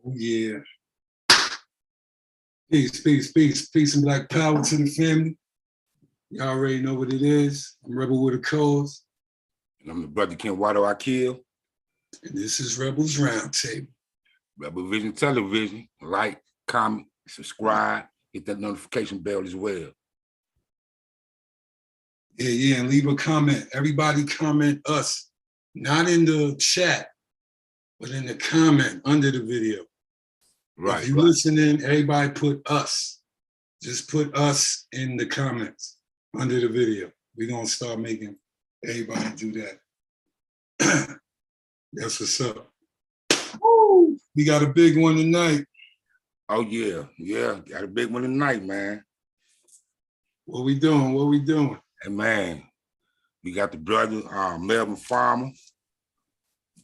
Oh, yeah. Peace, and black power to the family. Y'all already know what it is. I'm Rebel with a cause. And I'm the brother Ken Waddle I Kill. And this is Rebels Roundtable. Rebel Vision Television. Like, comment, subscribe, hit that notification bell as well. Yeah, and leave a comment. Everybody comment us. Not in the chat, but in the comment under the video. Right. If you're listening, everybody put us. Just put us in the comments under the video. We're going to start making everybody do that. That's what's up. Woo! We got a big one tonight. Oh, yeah. Yeah, got a big one tonight, man. What we doing? Hey, man, we got the brother, Melvin Farmer.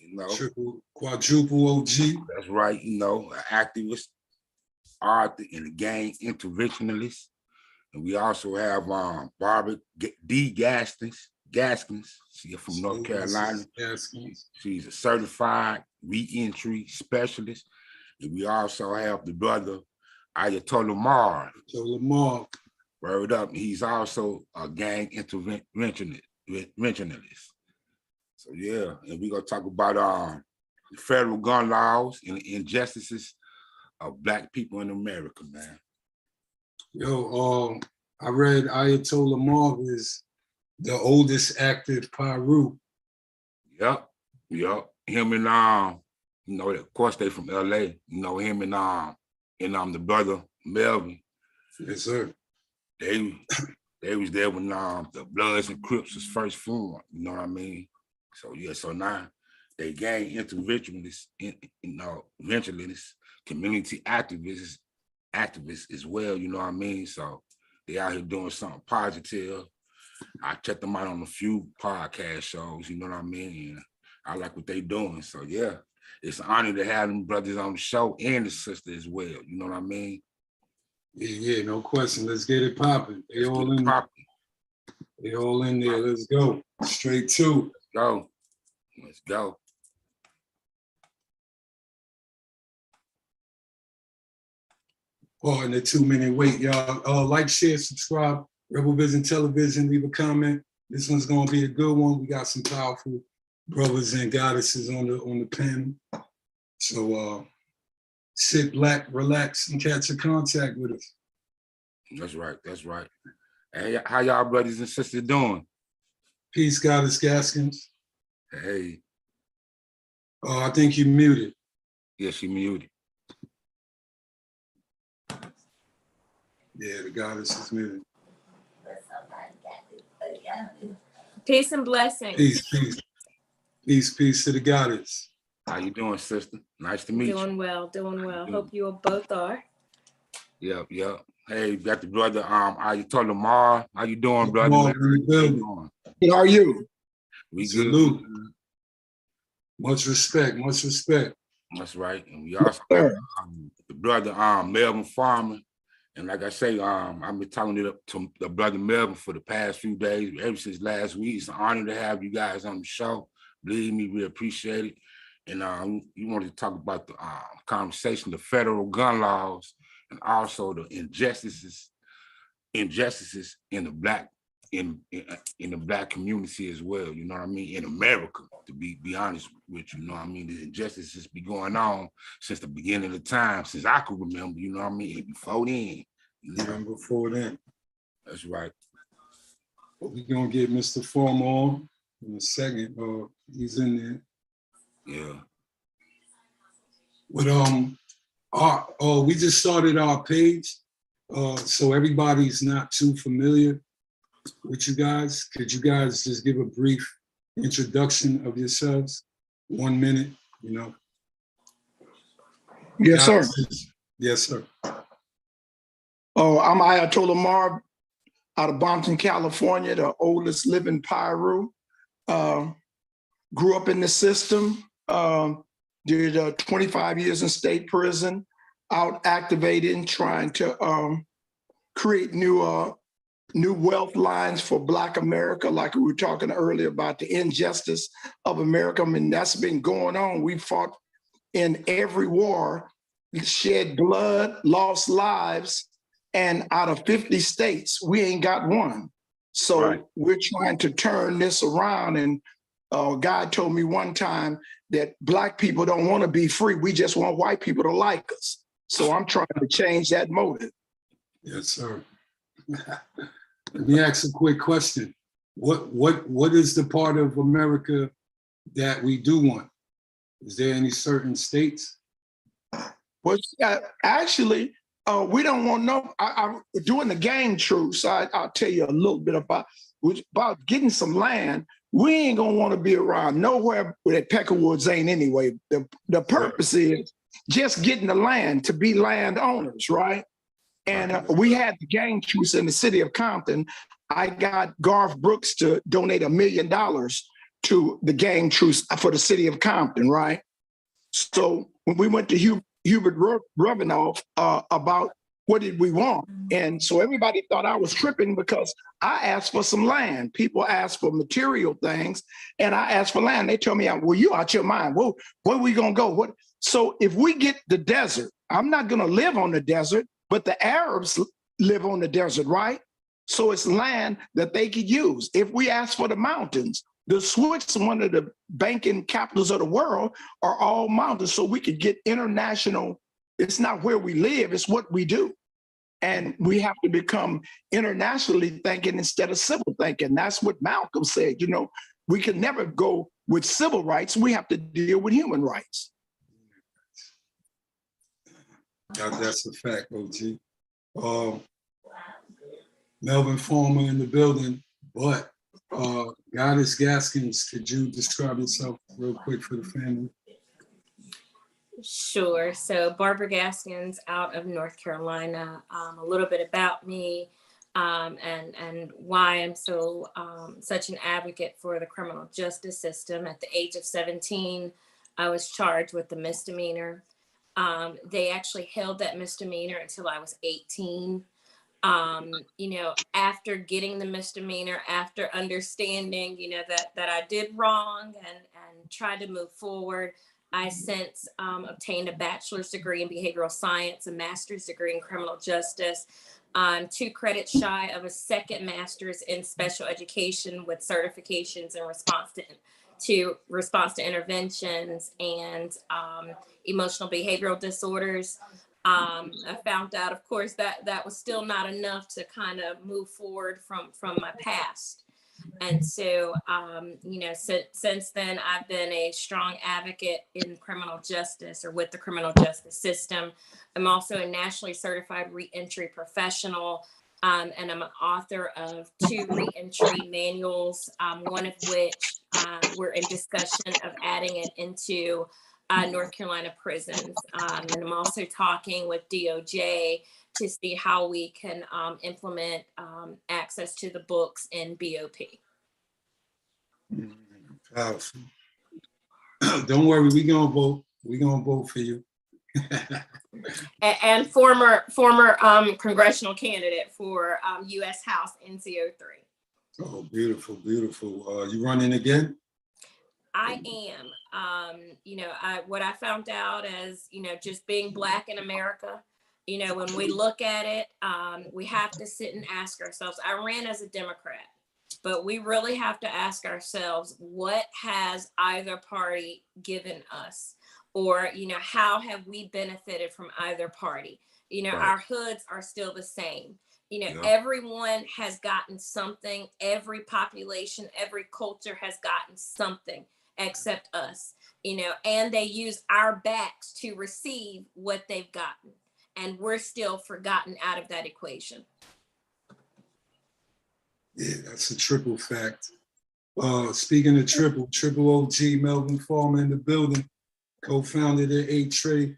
You know, quadruple OG. That's right. You know, an activist, author, and a gang interventionalist. And we also have Barbara D. Gaskins. She's from North Carolina. She's a certified re-entry specialist. And we also have the brother Ayatollah Lamar. Word up. He's also a gang interventionalist. So yeah, and we're gonna talk about the federal gun laws and the injustices of Black people in America, man. Yo, I read Ayatollah Lamar is the oldest active Pyru. Yep. Him and you know, of course they from LA. You know, him and the brother Melvin. Yes, sir. They was there when the Bloods and Crips was first formed. You know what I mean? So yeah, so now they gang interventionists, community activists as well. You know what I mean? So they out here doing something positive. I checked them out on a few podcast shows. You know what I mean? And I like what they doing. So yeah, it's an honor to have them brothers on the show and the sister as well. You know what I mean? Yeah, no question. Let's get it popping. They all in there. Let's go. Straight to it. Let's go. In the 2-minute wait, y'all. Like, share, subscribe. Rebel Vision Television. Leave a comment. This one's gonna be a good one. We got some powerful brothers and goddesses on the panel. So sit back, relax, and catch a contact with us. That's right. Hey, how y'all brothers and sisters doing? Peace, Goddess Gaskins. Hey. Oh, I think you muted. Yeah, she muted. Yeah, the goddess is muted. Peace and blessings. Peace to the goddess. How you doing, sister? Nice to meet you. Doing well. Hope you all both are. Yep. Hey, you got the brother Ayatollah Lamar. How you doing, brother? How are you? We Salute. Good. Much respect. That's right. And we also got the brother Melvin Farmer. And like I say, I've been talking to the brother Melvin for the past few days, ever since last week. It's an honor to have you guys on the show. Believe me, we appreciate it. And you wanted to talk about the conversation, the federal gun laws, and also the injustices in the black the black community as well. You know what I mean? In America, to be honest with you, know what I mean? The injustices be going on since the beginning of the time, since I could remember. You know what I mean? And before then. Even before then. That's right. Well, we're gonna get Mr. Farmer on in a second. He's in there. Yeah. But we just started our page, so everybody's not too familiar with you guys. Could you guys just give a brief introduction of yourselves? 1 minute, you know. Yes, sir. Yes, sir. Oh, I'm Ayatollah Lamar out of Bompton, California, the oldest living Pyru. Grew up in the system, did 25 years in state prison, out activating, trying to create new wealth lines for Black America, like we were talking earlier about the injustice of America. I mean, that's been going on. We fought in every war shed blood, lost lives, and out of 50 states, we ain't got one. So Right. we're trying to turn this around. And God told me one time that Black people don't want to be free. We just want white people to like us. So I'm trying to change that motive. Yes, sir. Let me ask a quick question. What is the part of America that we do want? Is there any certain states? Well, actually, we don't want no. I'm doing the gang truce. I'll tell you a little bit about getting some land. We ain't gonna want to be around nowhere where that Peckerwoods ain't anyway. The purpose is just getting the land to be landowners, right? And we had the gang truce in the city of Compton. I got Garth Brooks to donate $1 million to the gang truce for the city of Compton, right? So when we went to Hubert Rubinoff about what did we want, and so everybody thought I was tripping because I asked for some land. People asked for material things, and I asked for land. They told me, "Well, you out your mind. Well, where are we gonna go? What?" So if we get the desert, I'm not gonna live on the desert, but the Arabs live on the desert, right? So it's land that they could use. If we ask for the mountains, the Swiss, one of the banking capitals of the world, are all mountains, so we could get international. It's not where we live, it's what we do. And we have to become internationally thinking instead of civil thinking. That's what Malcolm said. You know, we can never go with civil rights. We have to deal with human rights. That's a fact, OG. Melvin Farmer in the building, but Goddess Gaskins, could you describe yourself real quick for the family? Sure. So Barbara Gaskins out of North Carolina. A little bit about me and why I'm so such an advocate for the criminal justice system. At the age of 17, I was charged with a misdemeanor. They actually held that misdemeanor until I was 18. You know, after getting the misdemeanor, after understanding, you know, that I did wrong and tried to move forward, I since obtained a bachelor's degree in behavioral science, a master's degree in criminal justice. 2 credits shy of a second master's in special education with certifications in response to interventions and emotional behavioral disorders. I found out, of course, that was still not enough to kind of move forward from my past. And so, you know, since then, I've been a strong advocate in criminal justice or with the criminal justice system. I'm also a nationally certified reentry professional, and I'm an author of 2 reentry manuals, one of which we're in discussion of adding it into North Carolina prisons. And I'm also talking with DOJ to see how we can implement access to the books in BOP. Powerful. Don't worry, we gonna vote. We gonna vote for you. And former congressional candidate for U.S. House NCO3. Oh, beautiful, beautiful. You running again? I am. You know, what I found out as, you know, just being Black in America, you know, when we look at it, we have to sit and ask ourselves. I ran as a Democrat, but we really have to ask ourselves, what has either party given us? Or, you know, how have we benefited from either party? You know, Right. Our hoods are still the same. You know, Yeah. Everyone has gotten something. Every population, every culture has gotten something except us, you know, and they use our backs to receive what they've gotten. And we're still forgotten out of that equation. Yeah, that's a triple fact. Speaking of triple OG, Melvin Farmer in the building, co-founded at A-Trade.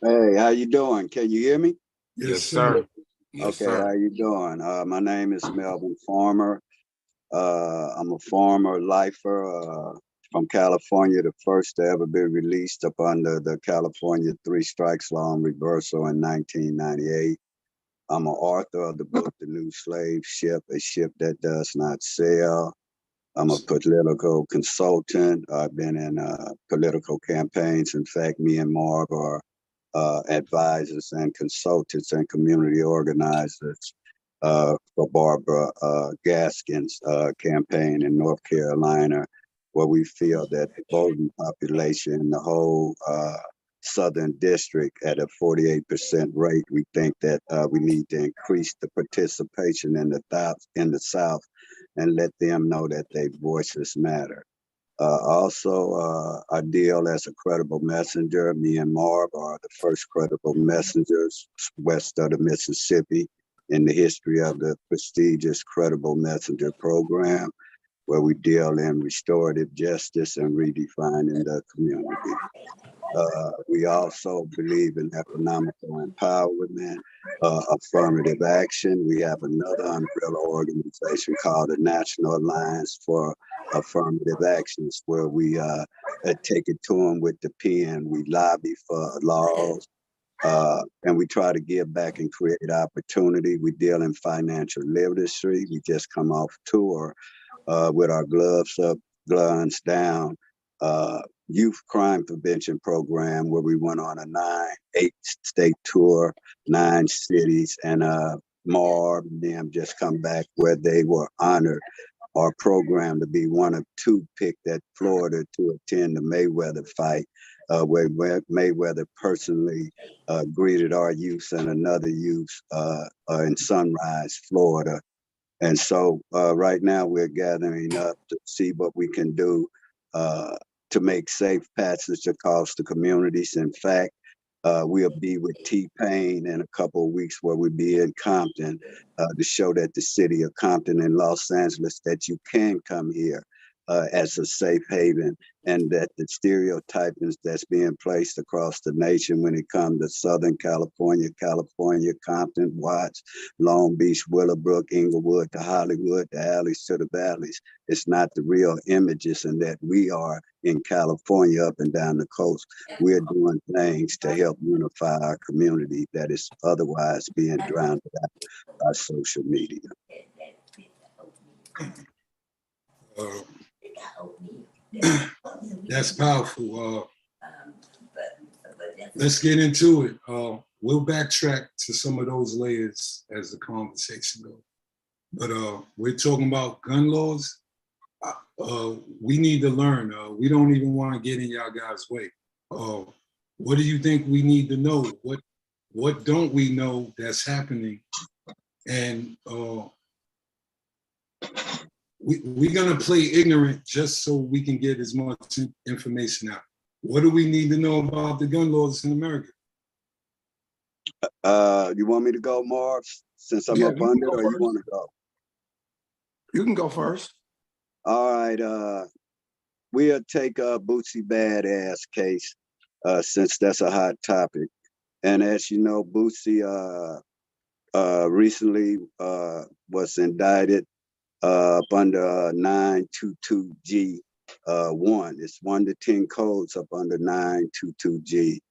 Hey, how you doing? Can you hear me? Yes, sir. Yes, Okay, how sir. you doing? My name is Melvin Farmer. I'm a farmer lifer from California, the first to ever be released up under the California 3 Strikes Law and reversal in 1998. I'm an author of the book, The New Slave Ship, A Ship That Does Not Sail. I'm a political consultant. I've been in political campaigns. In fact, me and Marv are advisors and consultants and community organizers for Barbara Gaskin's campaign in North Carolina, where we feel that the voting population in the whole Southern District at a 48% rate, we think that we need to increase the participation in the South and let them know that their voices matter. Also, I deal as a credible messenger. Me and Marv are the first credible messengers west of the Mississippi in the history of the prestigious Credible Messenger program, where we deal in restorative justice and redefining the community. We also believe in economical empowerment, affirmative action. We have another umbrella organization called the National Alliance for Affirmative Actions, where we take it to them with the pen. We lobby for laws, and we try to give back and create opportunity. We deal in financial literacy. We just come off tour with our gloves up, guns down, youth crime prevention program, where we went on a 8-state tour, 9 cities, and Marv and them just come back where they were honored our program to be one of 2 picked at Florida to attend the Mayweather fight, where Mayweather personally greeted our youth and another youth in Sunrise, Florida. And so right now we're gathering up to see what we can do to make safe passage across the communities. In fact, we'll be with T-Pain in a couple of weeks, where we'll be in Compton to show that the city of Compton in Los Angeles, that you can come here as a safe haven, and that the stereotypings that's being placed across the nation when it comes to Southern California, Compton, Watts, Long Beach, Willowbrook, Inglewood to Hollywood, the alleys to the valleys, it's not the real images, and that we are in California up and down the coast. We're doing things to help unify our community that is otherwise being drowned out by social media. That's powerful. Let's get into it. We'll backtrack to some of those layers as the conversation goes. But we're talking about gun laws. We need to learn. We don't even want to get in y'all guys' way. What do you think we need to know? What don't we know that's happening? And we're gonna play ignorant just so we can get as much information out. What do we need to know about the gun laws in America? You want me to go, Marv, since I'm up under it, or you want to go? You can go first. All right. We'll take a Bootsy Badass case, since that's a hot topic. And as you know, Bootsy recently was indicted up under 922G1. It's 1 to 10 codes up under 922G.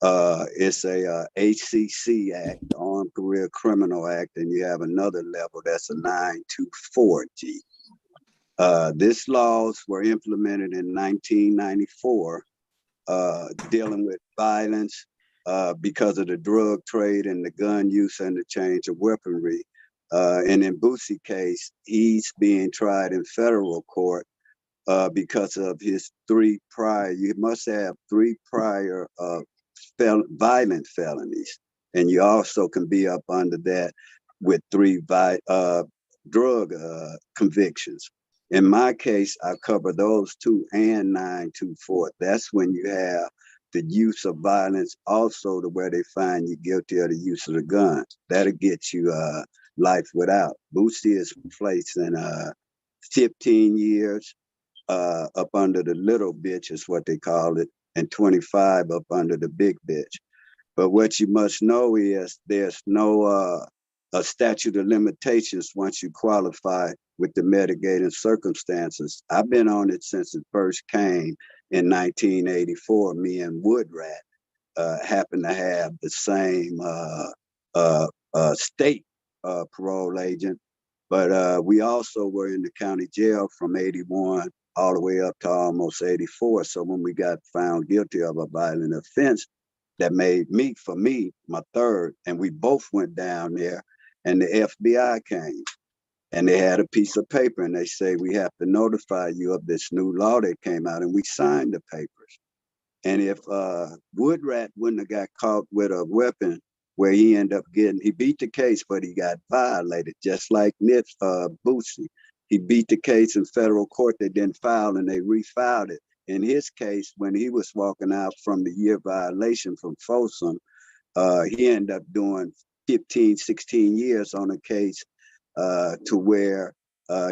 It's a ACC Act, Armed Career Criminal Act, and you have another level that's a 924G. These laws were implemented in 1994, dealing with violence because of the drug trade and the gun use and the change of weaponry. And in Bootsy's case, he's being tried in federal court because of his 3 prior, you must have 3 prior violent felonies. And you also can be up under that with 3 drug convictions. In my case, I cover those 2 and 924. That's when you have the use of violence, also to where they find you guilty of the use of the gun. That'll get you life without. Bootsy is placed in 15 years up under the little bitch, is what they call it, and 25 up under the big bitch. But what you must know is there's no a statute of limitations once you qualify with the mitigating circumstances. I've been on it since it first came in 1984. Me and Woodrat happened to have the same state parole agent, But we also were in the county jail from 81 all the way up to almost 84. So when we got found guilty of a violent offense, that made me, for me, my third, and we both went down there, and the FBI came, and they had a piece of paper, and they say, we have to notify you of this new law that came out, and we signed the papers. And if Woodrat wouldn't have got caught with a weapon, where he ended up he beat the case, but he got violated, just like Boosie. He beat the case in federal court, they didn't file, and they refiled it. In his case, when he was walking out from the year violation from Folsom, he ended up doing 15, 16 years on a case to where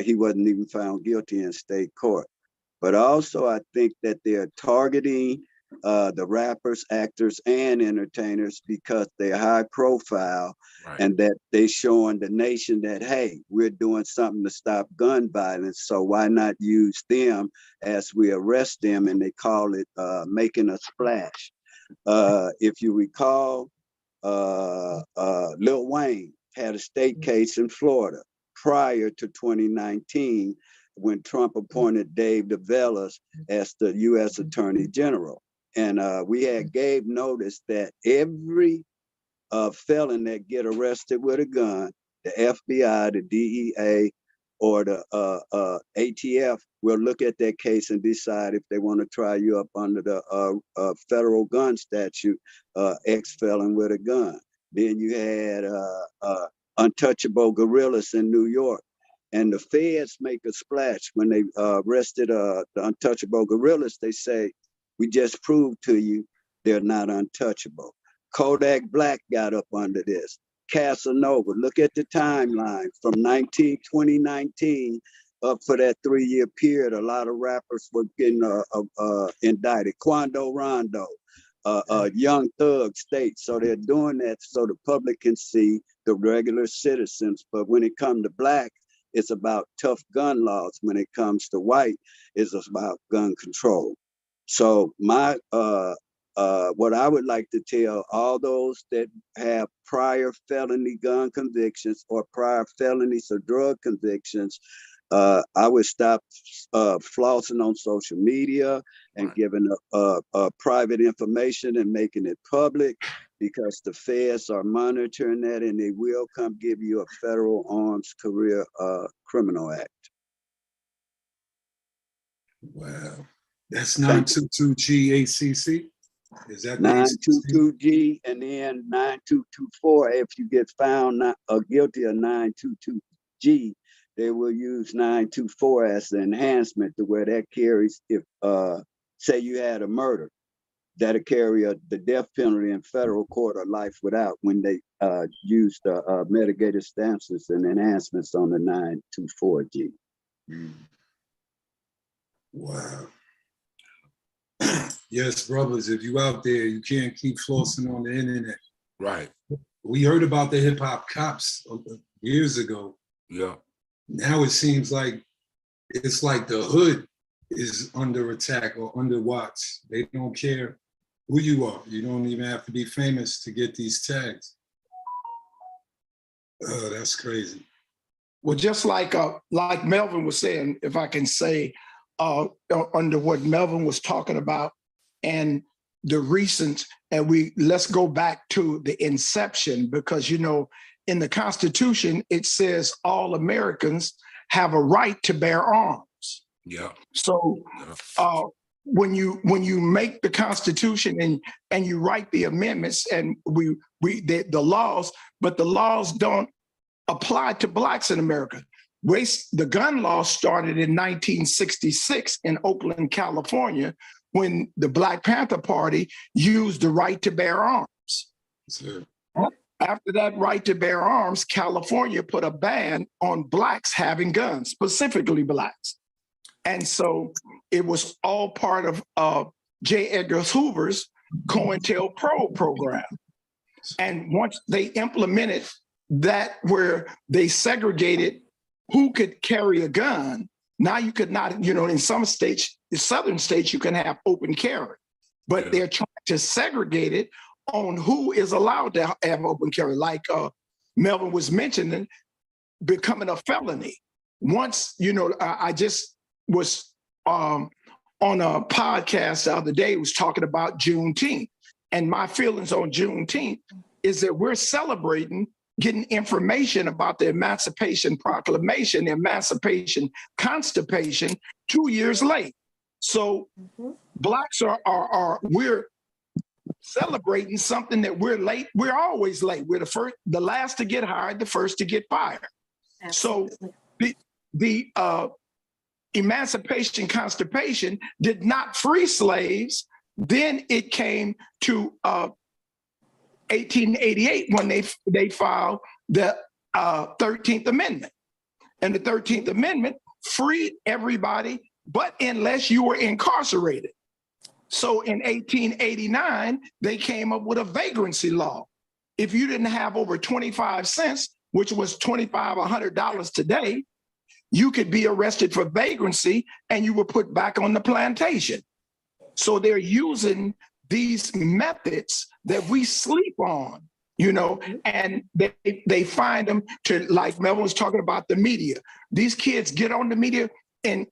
he wasn't even found guilty in state court. But also, I think that they're targeting the rappers, actors, and entertainers because they're high profile, Right. and that they showing the nation that, hey, we're doing something to stop gun violence. So why not use them as we arrest them? And they call it making a splash. If you recall, Lil Wayne had a state case in Florida prior to 2019 when Trump appointed Dave DeVellis as the U.S. Attorney General. And we had gave notice that every felon that get arrested with a gun, the FBI, the DEA, or the ATF will look at that case and decide if they want to try you up under the federal gun statute, ex-felon with a gun. Then you had untouchable gorillas in New York. And the feds make a splash when they arrested the untouchable gorillas. They say, we just proved to you they're not untouchable. Kodak Black got up under this. Casanova, look at the timeline from 2019 up for that 3-year period. A lot of rappers were getting indicted. Quando Rondo, Young Thug State. So they're doing that so the public can see the regular citizens. But when it comes to Black, it's about tough gun laws. When it comes to white, it's about gun control. So my what I would like to tell all those that have prior felony gun convictions or prior felonies or drug convictions, I would stop flossing on social media and giving private information and making it public, because the feds are monitoring that and they will come give you a federal arms career criminal act. Wow. That's 922G ACC. Is that 922G and then 9224. If you get found guilty of 922G, they will use 924 as the enhancement to where that carries, if say you had a murder, that'll carry the death penalty in federal court or life without when they use the mitigated stances and enhancements on the 924G. Wow. Yes, brothers, if you out there, you can't keep flossing on the internet. Right. We heard about the hip hop cops years ago. Yeah. Now it seems like it's like the hood is under attack or under watch. They don't care who you are. You don't even have to be famous to get these tags. Oh, that's crazy. Well, just like Melvin was saying, if I can say, under what Melvin was talking about and the recent, and let's go back to the inception, because, you know, in the Constitution, it says all Americans have a right to bear arms. Yeah. So when you make the Constitution and you write the amendments and the laws, but the laws don't apply to Blacks in America. The gun law started in 1966 in Oakland, California, when the Black Panther Party used the right to bear arms. Sure. After that right to bear arms, California put a ban on Blacks having guns, specifically Blacks. And so it was all part of J. Edgar Hoover's COINTELPRO program. And once they implemented that, where they segregated who could carry a gun, now you could not, you know, in some states, the southern states, you can have open carry, but they're trying to segregate it on who is allowed to have open carry. Like Melvin was mentioning, becoming a felony. Once, I just was on a podcast the other day, was talking about Juneteenth. And my feelings on Juneteenth is that we're celebrating getting information about the Emancipation Proclamation, the Emancipation Constipation 2 years late. So Blacks we're celebrating something that we're late. We're always late. We're the last to get hired, the first to get fired. Absolutely. So the Emancipation Constipation did not free slaves. Then it came to 1888 when they filed the 13th Amendment. And the 13th Amendment freed everybody, but unless you were incarcerated. So in 1889, they came up with a vagrancy law. If you didn't have over 25 cents, which was $25 or $100 today, you could be arrested for vagrancy and you were put back on the plantation. So they're using these methods that we sleep on, and they find them to, like Melvin was talking about, the media. These kids get on the media in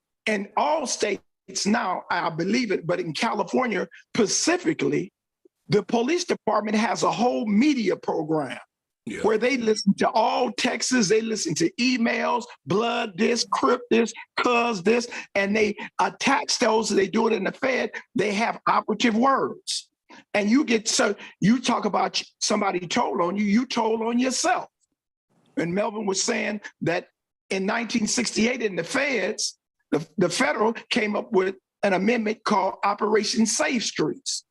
all states now, I believe it, but in California specifically, the police department has a whole media program where they listen to all texts, they listen to emails, blood this, crip this, cuz this, and they attach those. They do it in the Fed. They have operative words. And you talk about somebody told on you, you told on yourself. And Melvin was saying that in 1968 in the Feds, the federal came up with an amendment called Operation Safe Streets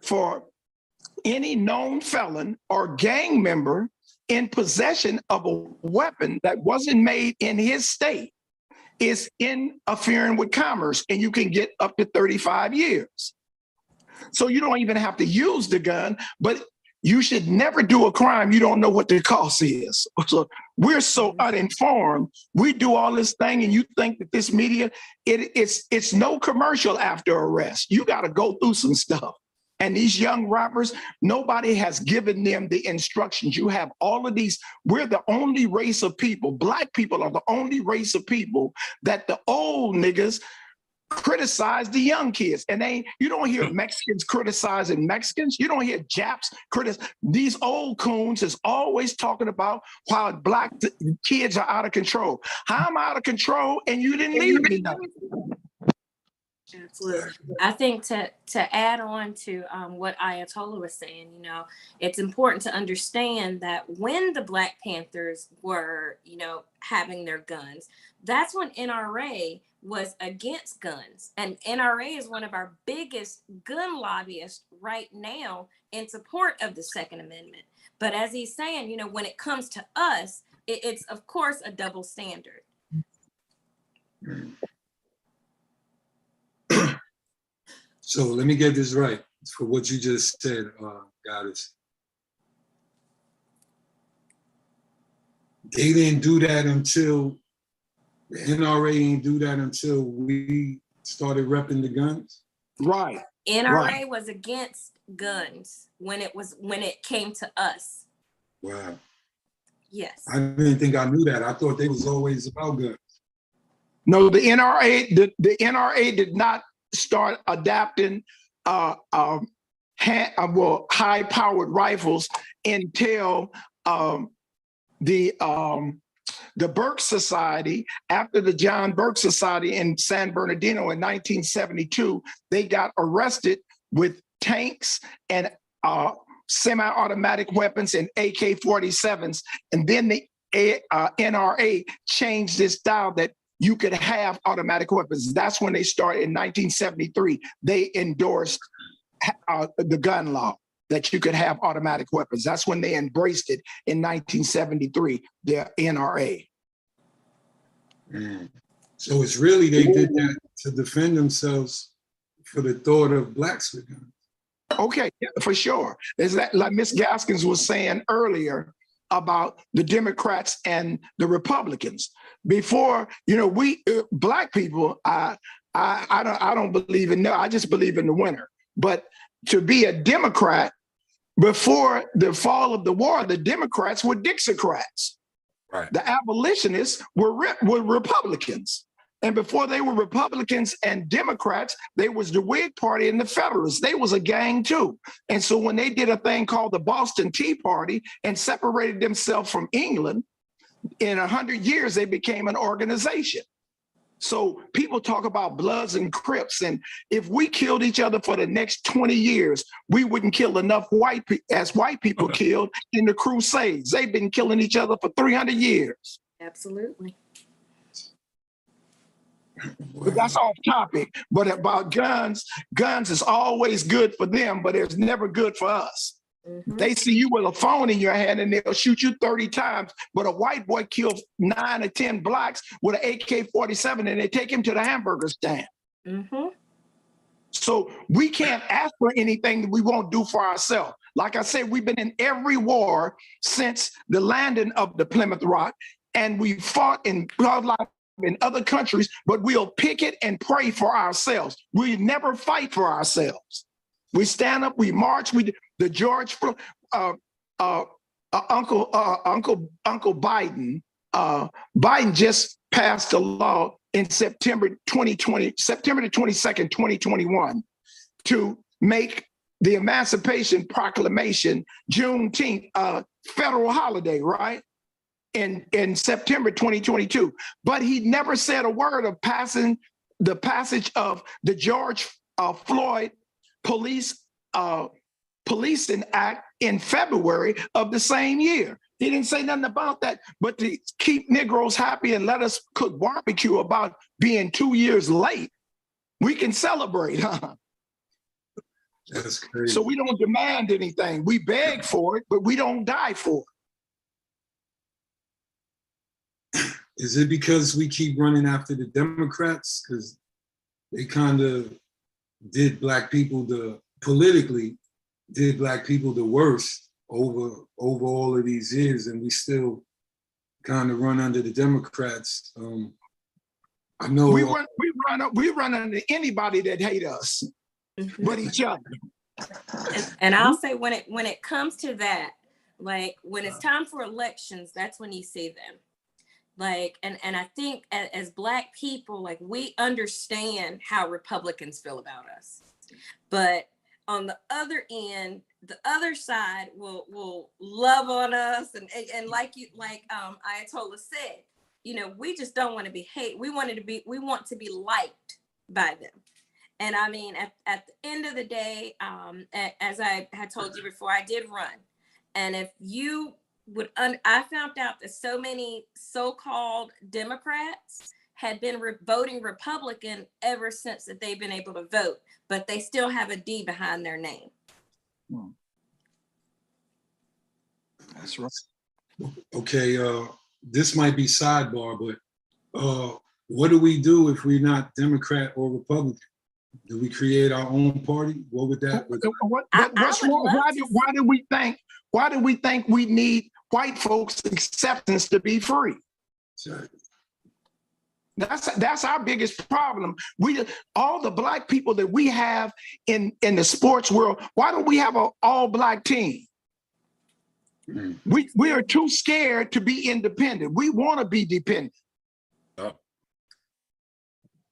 for any known felon or gang member in possession of a weapon that wasn't made in his state is interfering with commerce, and you can get up to 35 years. So you don't even have to use the gun, but you should never do a crime you don't know what the cost is. So we're so uninformed. We do all this thing, and you think that this media, it's no commercial after arrest. You got to go through some stuff. And these young rappers, nobody has given them the instructions. You have all of these. We're the only race of people. Black people are the only race of people that the old niggas criticize the young kids. And you don't hear Mexicans criticizing Mexicans. You don't hear Japs criticize. These old coons is always talking about how Black kids are out of control. How am I out of control and you didn't leave me nothing? Absolutely. I think to add on to what Ayatollah was saying, it's important to understand that when the Black Panthers were, having their guns, that's when NRA was against guns. And NRA is one of our biggest gun lobbyists right now in support of the Second Amendment. But as he's saying, when it comes to us, it's of course a double standard. So let me get this right for what you just said, Goddess. They didn't do that until, the NRA didn't do that until we started repping the guns? Right. NRA was against guns when it came to us. Wow. Yes. I didn't think I knew that. I thought they was always about guns. No, the NRA did not start adapting high-powered rifles until the Burke Society, after the John Burke Society in San Bernardino in 1972, they got arrested with tanks and semi-automatic weapons and AK-47s. And then the NRA changed this style that you could have automatic weapons. That's when they started in 1973. They endorsed the gun law that you could have automatic weapons. That's when they embraced it in 1973, the NRA. So it's really, they did that to defend themselves for the thought of Blacks with guns. Okay, yeah, for sure. There's that, like Ms. Gaskins was saying earlier about the Democrats and the Republicans. Before, we Black people, I don't believe in, I just believe in the winner. But to be a Democrat, before the fall of the war, the Democrats were Dixiecrats. Right. The abolitionists were Republicans. And before they were Republicans and Democrats, they was the Whig Party and the Federalists. They was a gang too. And so when they did a thing called the Boston Tea Party and separated themselves from England, in 100 years, they became an organization. So people talk about Bloods and Crips. And if we killed each other for the next 20 years, we wouldn't kill enough white people killed in the Crusades. They've been killing each other for 300 years. Absolutely. But that's off topic. But about guns is always good for them, but it's never good for us. Mhm. They see you with a phone in your hand and they'll shoot you 30 times, but a white boy kills 9 or 10 blacks with an AK-47 and they take him to the hamburger stand. Mhm. So we can't ask for anything that we won't do for ourselves. Like I said, we've been in every war since the landing of the Plymouth Rock, and we fought in other countries, but we'll picket and pray for ourselves. We never fight for ourselves. We stand up, we march. The George Uncle Biden, Biden just passed a law in September the 22nd, 2021, to make the Emancipation Proclamation Juneteenth a federal holiday, right? In September 2022. But he never said a word of passing the passage of the George Floyd Policing Act in February of the same year. He didn't say nothing about that, but to keep Negroes happy and let us cook barbecue about being 2 years late, we can celebrate, huh? That's crazy. So we don't demand anything. We beg for it, but we don't die for it. Is it because we keep running after the Democrats? Because they kind of did black people politically did black people the worst over all of these years, and we still kind of run under the Democrats. I know we run under anybody that hate us, Mhm. but each other. And I'll say when it comes to that, like when it's time for elections, that's when you see them. Like, and I think as Black people, like we understand how Republicans feel about us, but on the other end, the other side will love on us, and like Ayatollah said, you know, we just don't want to be hate. We want to be liked by them. And I mean, at the end of the day, as I had told you before, I did run, and if you I found out that so many so-called Democrats had been voting Republican ever since that they've been able to vote, but they still have a D behind their name. That's right. Okay, this might be sidebar, but what do we do if we're not Democrat or Republican? Do we create our own party? What would that? Why do we think we need white folks' acceptance to be free? Sorry. That's our biggest problem. All the Black people that we have in the sports world, why don't we have an all-Black team? We are too scared to be independent. We want to be dependent.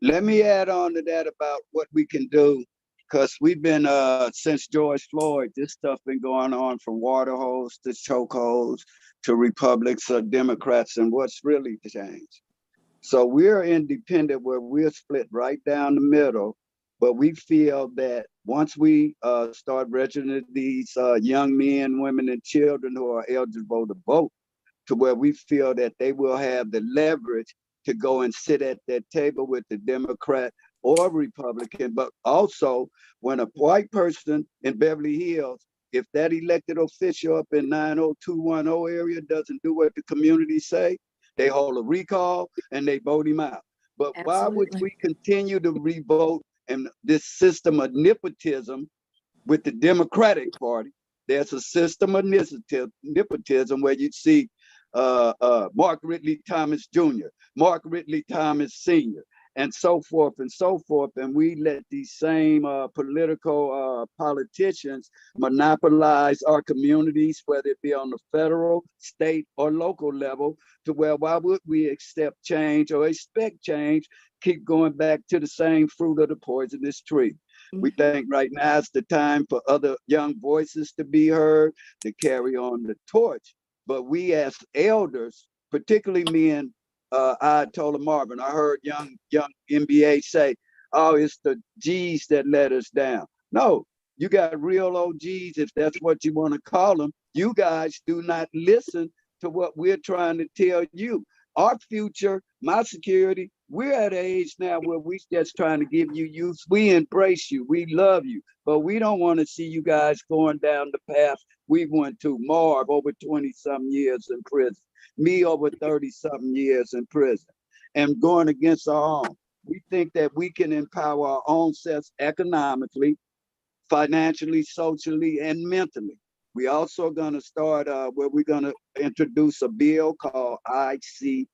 Let me add on to that about what we can do, because we've been, since George Floyd, this stuff been going on from water holes to chokeholds to Republicans or Democrats, and what's really changed. So we're independent where we're split right down the middle, but we feel that once we start registering these young men, women, and children who are eligible to vote, to where we feel that they will have the leverage to go and sit at that table with the Democrat or Republican. But also, when a white person in Beverly Hills, if that elected official up in 90210 area doesn't do what the community say, they hold a recall and they vote him out. But why would we continue to revote and this system of nepotism with the Democratic Party? There's a system of nepotism where you see Mark Ridley Thomas Jr., Mark Ridley Thomas Sr., and so forth and so forth. And we let these same political politicians monopolize our communities, whether it be on the federal, state, or local level, to where why would we accept change or expect change, keep going back to the same fruit of the poisonous tree. We think right now is the time for other young voices to be heard, to carry on the torch. But we as elders, particularly me and Ayatollah Marvin, I heard young NBA say, oh, it's the G's that let us down. No, you got real OGs, if that's what you want to call them. You guys do not listen to what we're trying to tell you. Our future, my security, we're at an age now where we just trying to give you youth. We embrace you. We love you. But we don't want to see you guys going down the path we went to. Marv, over 20-something years in prison. Me, over 30-something years in prison. And going against our own. We think that we can empower our own selves economically, financially, socially, and mentally. We also going to start where we're going to introduce a bill called ICSS,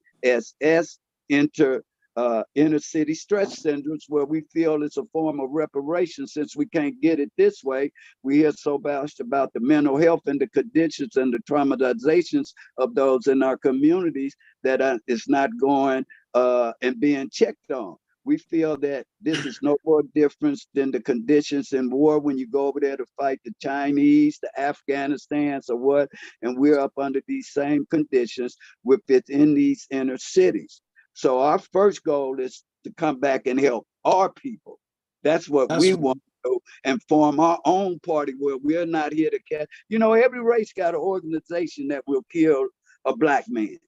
inner city stress syndromes, where we feel it's a form of reparation. Since we can't get it this way, we hear so much about the mental health and the conditions and the traumatizations of those in our communities that is not going and being checked on. We feel that this is no more difference than the conditions in war when you go over there to fight the Chinese, the Afghanistans, or what, and we're up under these same conditions within these inner cities. So our first goal is to come back and help our people. That's what we want to do, and form our own party where we're not here to catch. You know, every race got an organization that will kill a black man,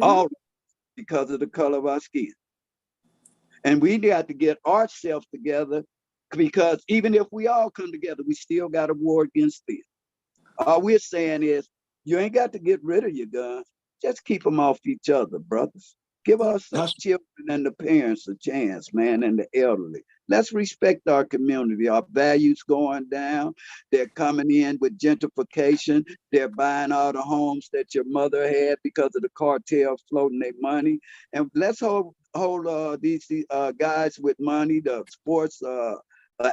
all because of the color of our skin. And we got to get ourselves together, because even if we all come together, we still got a war against this. All we're saying is, you ain't got to get rid of your guns. Just keep them off each other, brothers. Give us the children and the parents a chance, man, and the elderly. Let's respect our community. Our values going down. They're coming in with gentrification. They're buying all the homes that your mother had because of the cartel floating their money. And let's hold these guys with money, the sports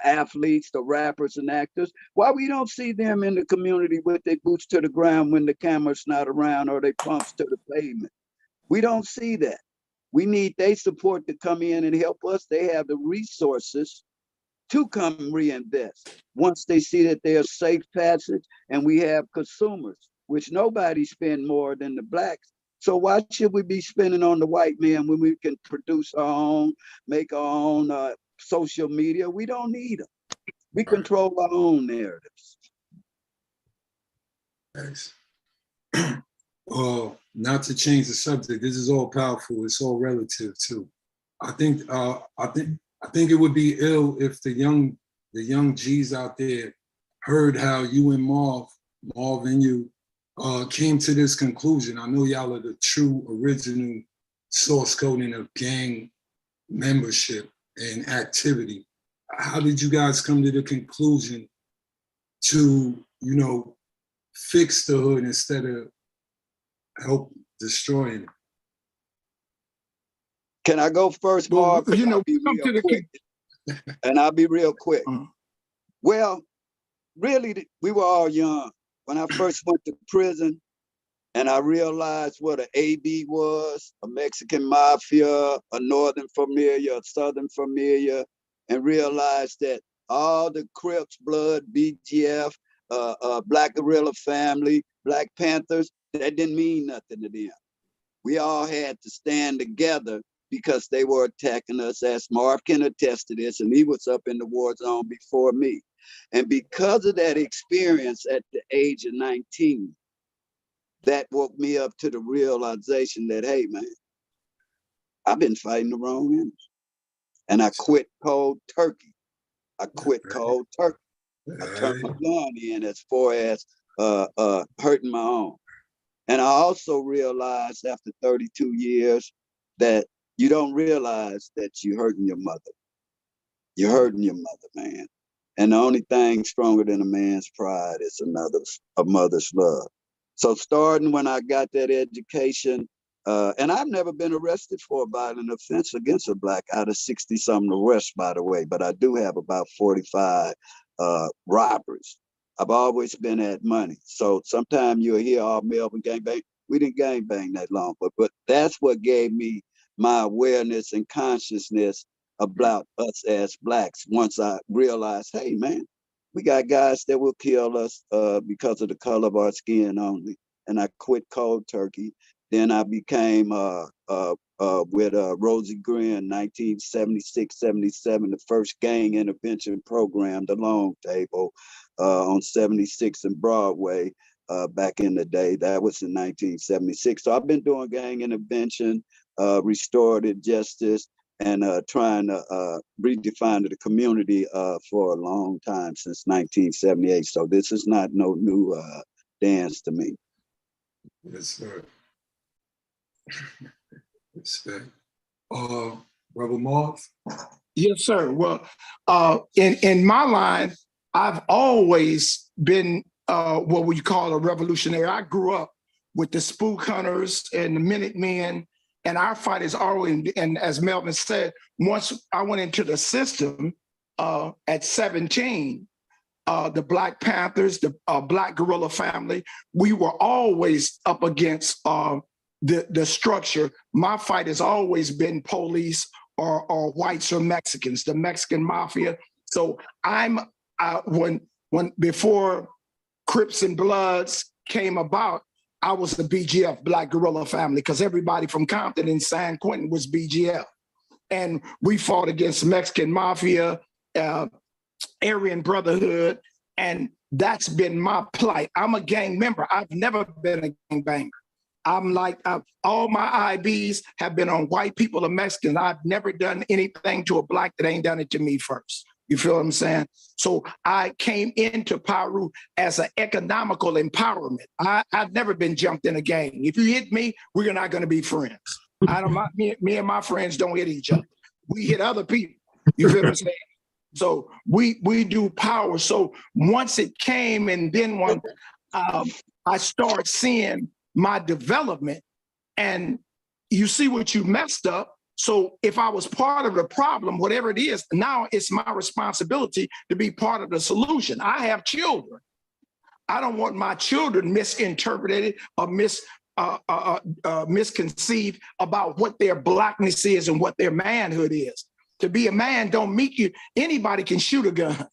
athletes, the rappers and actors. Why we don't see them in the community with their boots to the ground when the camera's not around, or they pumps to the pavement? We don't see that. We need their support to come in and help us. They have the resources to come reinvest once they see that there's safe passage, and we have consumers, which nobody spend more than the blacks. So why should we be spending on the white man when we can produce our own, make our own social media? We don't need them. We control our own narratives. Thanks. Not to change the subject, this is all powerful. It's all relative too. I think it would be ill if the young G's out there heard how you and Marv and you came to this conclusion. I know y'all are the true original source coding of gang membership and activity. How did you guys come to the conclusion to, fix the hood instead of help destroying it? Can I go first, Marv? And I'll be real quick. Well, really, we were all young. When I first went to prison and I realized what an AB was, a Mexican mafia, a Northern familiar, a Southern familiar, and realized that all the Crips, Blood, BGF, Black Guerrilla Family, Black Panthers, that didn't mean nothing to them. We all had to stand together because they were attacking us, as Marv can attest to this, and he was up in the war zone before me. And because of that experience at the age of 19, that woke me up to the realization that, hey, man, I've been fighting the wrong enemy. And I quit cold turkey. I turned my gun in as far as hurting my own. And I also realized after 32 years that you don't realize that you're hurting your mother. You're hurting your mother, man. And the only thing stronger than a man's pride is a mother's love. So starting when I got that education And I've never been arrested for a violent offense against a black out of 60-something arrests, by the way, but I do have about 45 robberies. I've always been at money. So sometimes you'll hear, oh, Melvin gangbang. We didn't gangbang that long, but that's what gave me my awareness and consciousness about us as blacks. Once I realized, hey, man, we got guys that will kill us because of the color of our skin only. And I quit cold turkey. Then I became with Rosie Green, 1976, 77, the first gang intervention program, the Long Table on 76 and Broadway back in the day. That was in 1976. So I've been doing gang intervention, restorative justice, and trying to redefine the community for a long time, since 1978. So this is not no new dance to me. Yes, sir. Respect. Brother Mark? Yes, sir. Well, in my line, I've always been what we call a revolutionary. I grew up with the Spook Hunters and the Minutemen, and our fight is always, and as Melvin said, once I went into the system at 17, the Black Panthers, the Black Guerrilla Family, we were always up against the structure. My fight has always been police or whites or Mexicans, the Mexican mafia. So I'm when before Crips and Bloods came about, I was the BGF, Black Guerrilla Family, because everybody from Compton and San Quentin was BGF, and we fought against Mexican mafia, Aryan Brotherhood, and that's been my plight. I'm a gang member. I've never been a gang banger. I'm like, all my IBs have been on white people or Mexicans. I've never done anything to a black that ain't done it to me first. You feel what I'm saying? So I came into Piru as an economical empowerment. I've never been jumped in a gang. If you hit me, we're not going to be friends. Me and my friends don't hit each other. We hit other people. You feel what I'm saying? So we do power. So once it came, and then when I start seeing my development, and you see what you messed up. So if I was part of the problem, whatever it is, now it's my responsibility to be part of the solution. I have children. I don't want my children misinterpreted or misconceived about what their blackness is and what their manhood is. To be a man don't make you, anybody can shoot a gun.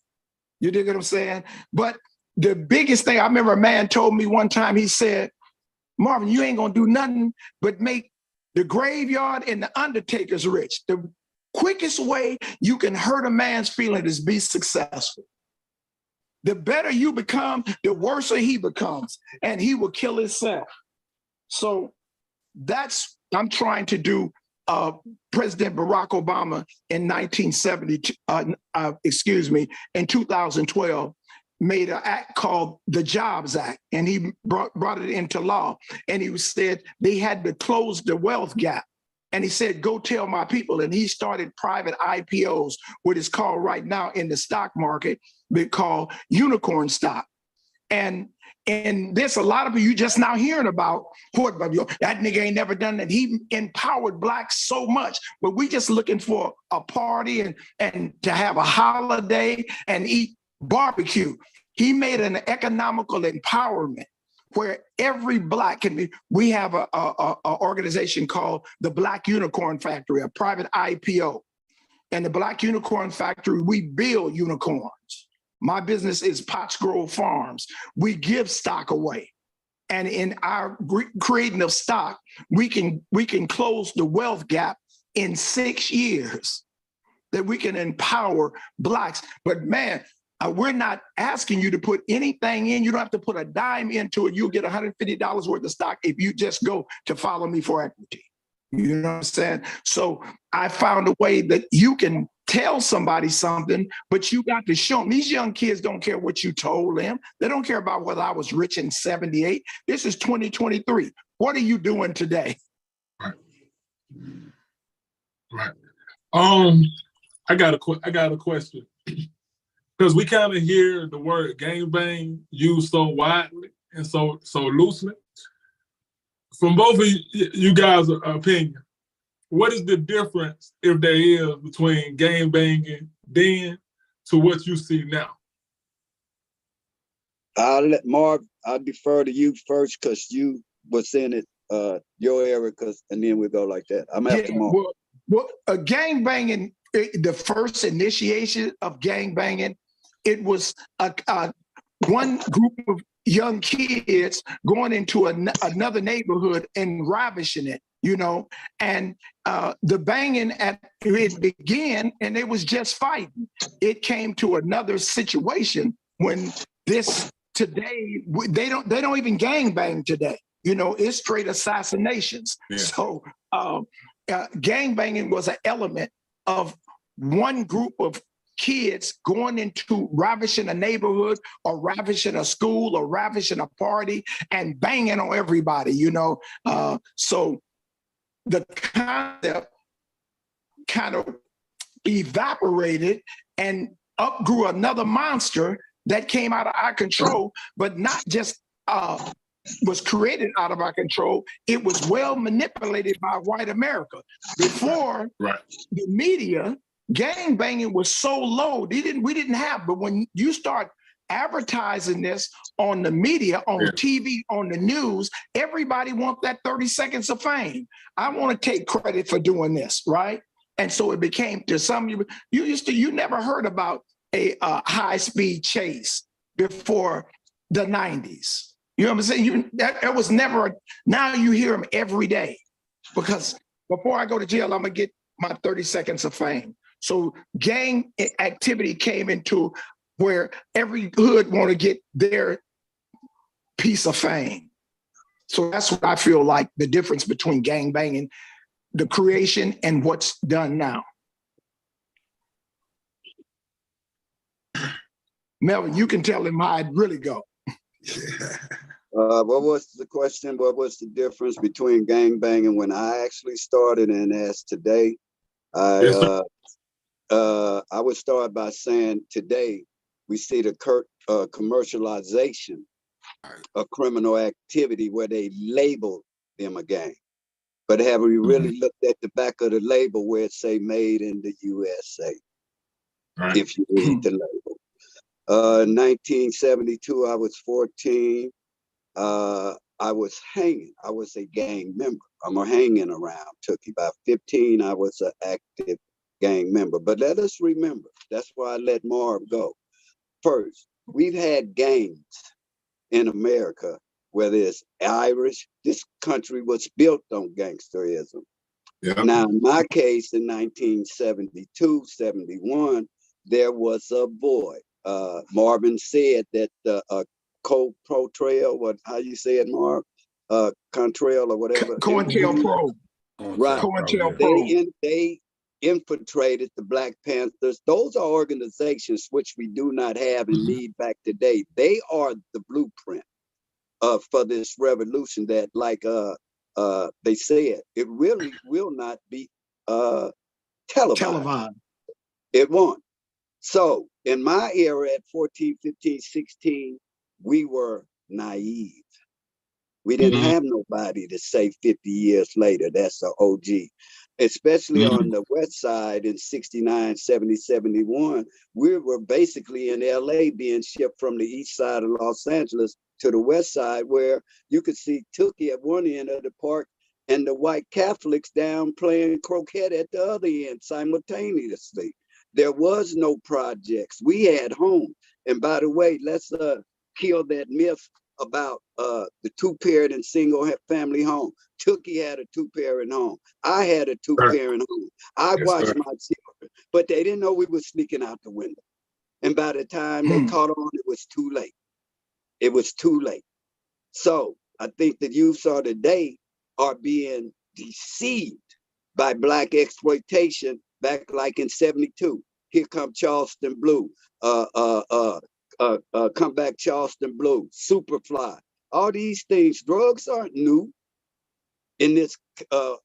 You dig what I'm saying? But the biggest thing, I remember a man told me one time, he said, Marvin, you ain't gonna do nothing but make the graveyard and the undertakers rich. The quickest way you can hurt a man's feeling is be successful. The better you become, the worse he becomes, and he will kill himself. So that's, I'm trying to do. President Barack Obama in 2012, made an act called the Jobs Act, and he brought it into law. And he said they had to close the wealth gap. And he said, go tell my people. And he started private IPOs, what is called right now in the stock market, they call unicorn stock. And there's a lot of you just now hearing about that nigga ain't never done that. He empowered blacks so much, but we just looking for a party and to have a holiday and eat barbecue. He made an economical empowerment where every black can be. We have a organization called the Black Unicorn Factory, a private IPO. And the Black Unicorn Factory, we build unicorns. My business is Potts Grove Farms. We give stock away. And in our creating of stock, we can close the wealth gap in 6 years, that we can empower blacks. But man, we're not asking you to put anything in. You don't have to put a dime into it. You'll get $150 worth of stock if you just go to follow me for equity. You know what I'm saying? So I found a way that you can tell somebody something, but you got to show them. These young kids don't care what you told them. They don't care about whether I was rich in 78. This is 2023. What are you doing today? Right. I got a question. Because we kind of hear the word gangbang used so widely and so loosely. from both of you guys' opinion, what is the difference, if there is, between gang banging then to what you see now? I'll let Marv, I'll defer to you first because you was in it, your era, and then we'll go like that. I'm after Marv. Well, gang banging, the first initiation of gang banging, it was one group of young kids going into another neighborhood and ravishing it, you know, and the banging it began and it was just fighting. It came to another situation when today they don't even gang bang today. You know, it's straight assassinations. Yeah. So gang banging was an element of one group of kids going into ravishing a neighborhood or ravishing a school or ravishing a party and banging on everybody, you know. So the concept kind of evaporated and up grew another monster that came out of our control, but not just was created out of our control. It was well manipulated by white America. Before the media, gang banging was so low, we didn't have, but when you start advertising this on the media, on TV, on the news, everybody wants that 30 seconds of fame. I want to take credit for doing this, right? And so it became, to some, you never heard about a high-speed chase before the 90s. You know what I'm saying? That was never, now you hear them every day, because before I go to jail, I'm gonna get my 30 seconds of fame. So gang activity came into where every hood want to get their piece of fame. So that's what I feel like the difference between gang banging, the creation, and what's done now. Melvin, you can tell him how it really go. What was the question? What was the difference between gang banging when I actually started and as today? I would start by saying today we see the commercialization of criminal activity where they label them a gang. But have we really looked at the back of the label where it say made in the USA? Right. If you read the label. 1972, I was 14. I was hanging. I was a gang member. I'm hanging around Tookie. By 15, I was an active gang member. But let us remember, that's why I let Marv go. First, we've had gangs in America, whether it's Irish, this country was built on gangsterism. Yeah. Now, in my case, in 1972, 71, there was a void. Marvin said that co-pro-trail, how you say it, Marv? Contrail or whatever. COINTELPRO. Right. COINTELPRO. They infiltrated the Black Panthers. Those are organizations which we do not have and need back today. They are the blueprint for this revolution that, like they said, it really will not be televised. It won't. So in my era at 14, 15, 16, we were naive. We didn't have nobody to say 50 years later, that's an OG. Especially on the west side in 69, 70, 71, we were basically in LA being shipped from the east side of Los Angeles to the west side, where you could see Tookie at one end of the park and the white Catholics down playing croquet at the other end simultaneously. There was no projects. We had home. And by the way, let's kill that myth about the two-parent and single-family home. Tookie had a two-parent home. I had a two-parent home. I watched my children, but they didn't know we were sneaking out the window. And by the time they caught on, it was too late. It was too late. So I think that youth of today are being deceived by Black exploitation back like in 72. Here come Charleston Blue. Come back Charleston Blue, Superfly. All these things, drugs aren't new in this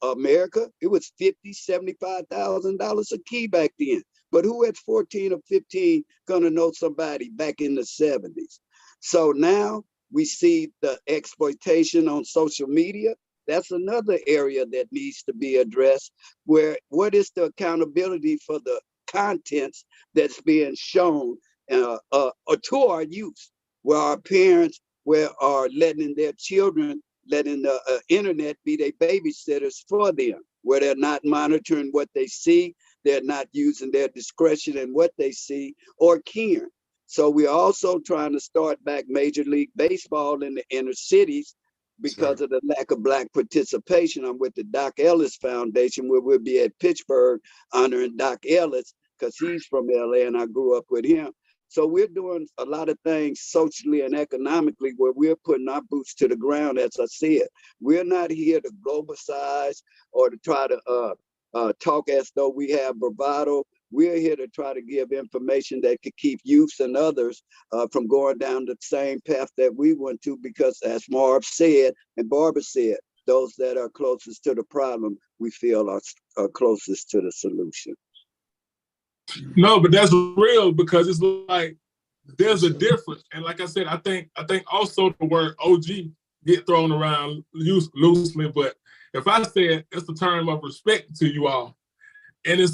America. It was $50,000, $75,000 a key back then. But who at 14 or 15 gonna know somebody back in the 70s? So now we see the exploitation on social media. That's another area that needs to be addressed, where what is the accountability for the contents that's being shown to our youth, where our parents are letting their children, letting the internet be their babysitters for them, where they're not monitoring what they see, they're not using their discretion in what they see or caring. So we're also trying to start back Major League Baseball in the inner cities because of the lack of Black participation. I'm with the Doc Ellis Foundation, where we'll be at Pittsburgh honoring Doc Ellis because he's from LA and I grew up with him. So we're doing a lot of things socially and economically where we're putting our boots to the ground, as I said. We're not here to globalize or to try to talk as though we have bravado. We're here to try to give information that could keep youths and others from going down the same path that we went to, because as Marv said and Barbara said, those that are closest to the problem, we feel are closest to the solution. No, but that's real, because it's like there's a difference. And like I said, I think also the word OG get thrown around loosely, but if I said it's a term of respect to you all, and it's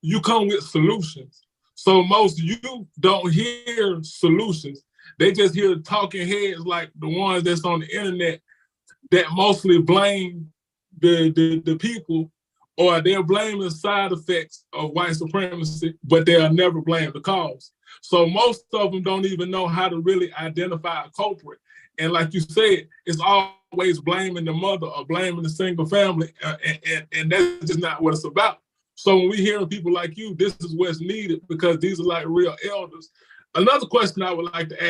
you come with solutions. So most youth don't hear solutions. They just hear talking heads like the ones that's on the internet that mostly blame the people, or they're blaming side effects of white supremacy, but they'll never blame the cause. So most of them don't even know how to really identify a culprit. And like you said, it's always blaming the mother or blaming the single family, and that's just not what it's about. So when we hearing people like you, this is what's needed, because these are like real elders. Another question I would like to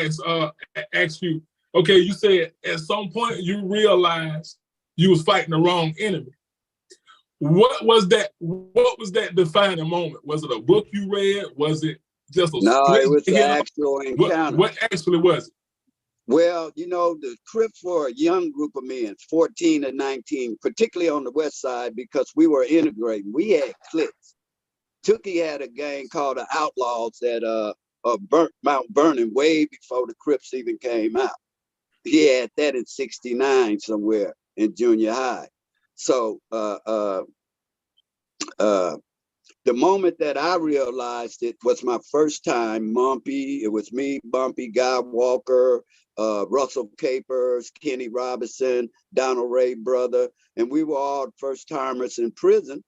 ask you, okay, you said at some point you realized you was fighting the wrong enemy. What was that defining moment? Was it a book you read? Was it just a No, split? it was an actual encounter. What actually was it? Well, you know, the trip for a young group of men, 14 to 19, particularly on the West Side, because we were integrating. We had cliques. Tookie had a gang called the Outlaws at Mount Vernon way before the Crips even came out. He had that in 69 somewhere in junior high. So the moment that I realized it was my first time, Mumpy, it was me, Bumpy, Guy Walker, Russell Capers, Kenny Robinson, Donald Ray brother, and we were all first timers in prison.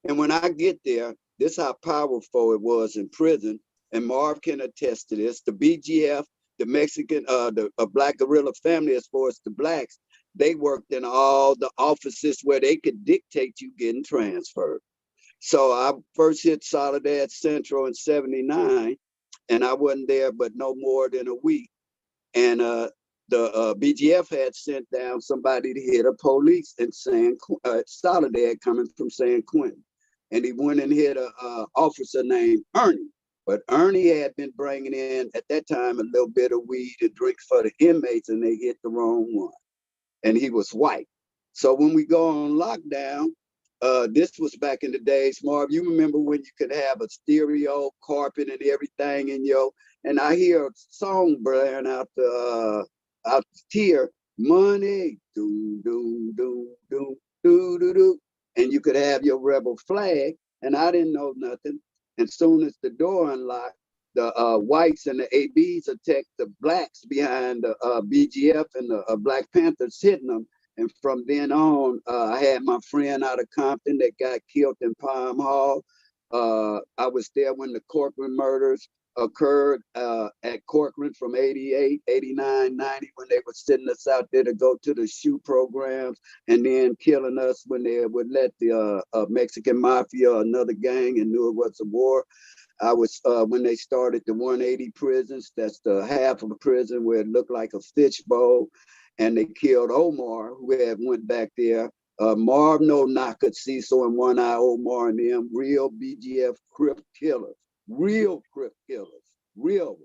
And when I get there, this is how powerful it was in prison. And Marv can attest to this. The BGF, the Mexican, the Black Guerrilla family, as far as the Blacks, they worked in all the offices where they could dictate you getting transferred. So I first hit Soledad Central in 79, and I wasn't there but no more than a week. And the BGF had sent down somebody to hit a police in Soledad coming from San Quentin. And he went and hit an officer named Ernie. But Ernie had been bringing in, at that time, a little bit of weed and drinks for the inmates, and they hit the wrong one. And he was white. So when we go on lockdown, this was back in the days, Marv, you remember when you could have a stereo, carpet, and everything in your, and I hear a song blaring out the tier, money, do, do, do, do, do, do, do. And you could have your rebel flag, and I didn't know nothing. And soon as the door unlocked, the whites and the ABs attacked the blacks behind the BGF and the Black Panthers hitting them. And from then on, I had my friend out of Compton that got killed in Palm Hall. I was there when the Corcoran murders occurred at Corcoran from 88, 89, 90, when they were sending us out there to go to the shoe programs, and then killing us when they would let the Mexican mafia or another gang and knew it was a war. I was, when they started the 180 prisons, that's the half of a prison where it looked like a fishbowl, and they killed Omar, who had went back there. Marv No Knocker, Cecil, and One Eye Omar, and them real BGF Crip killers, real Crip killers, real ones.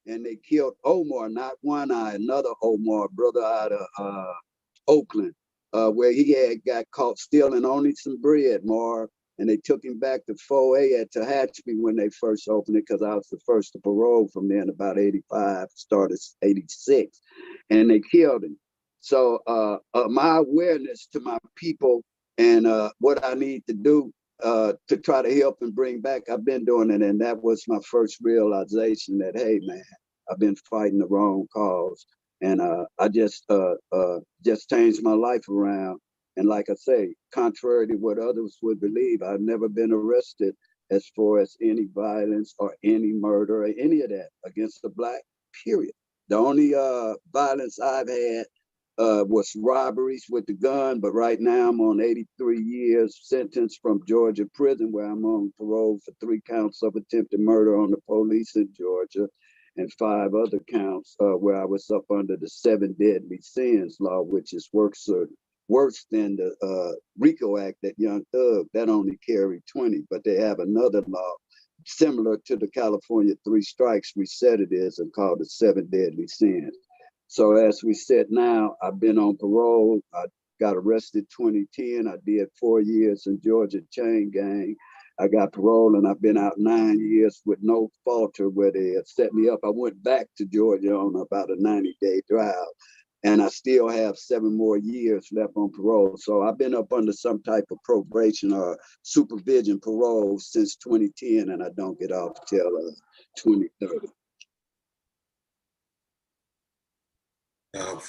And they killed Omar, not One Eye, another Omar, brother out of Oakland, where he had got caught stealing only some bread, Marv. And they took him back to 4A at Tehachapi when they first opened it, because I was the first to parole from there in about 85, started 86. And they killed him. So my awareness to my people and what I need to do to try to help and bring back, I've been doing it. And that was my first realization that, hey, man, I've been fighting the wrong cause. And I just changed my life around. And like I say, contrary to what others would believe, I've never been arrested as far as any violence or any murder or any of that against the Black, period. The only violence I've had was robberies with the gun, but right now I'm on 83 years sentence from Georgia prison, where I'm on parole for 3 counts of attempted murder on the police in Georgia and 5 other counts where I was up under the 7 deadly sins law, which is worse than the RICO Act that Young Thug, that only carried 20, but they have another law similar to the California 3 strikes reset it is, and called the 7 deadly sins. So as we said now, I've been on parole. I got arrested 2010. I did 4 years in Georgia chain gang. I got parole and I've been out 9 years with no falter where they had set me up. I went back to Georgia on about a 90-day drive, and I still have 7 more years left on parole. So I've been up under some type of probation or supervision parole since 2010, and I don't get off till 2030. Bob,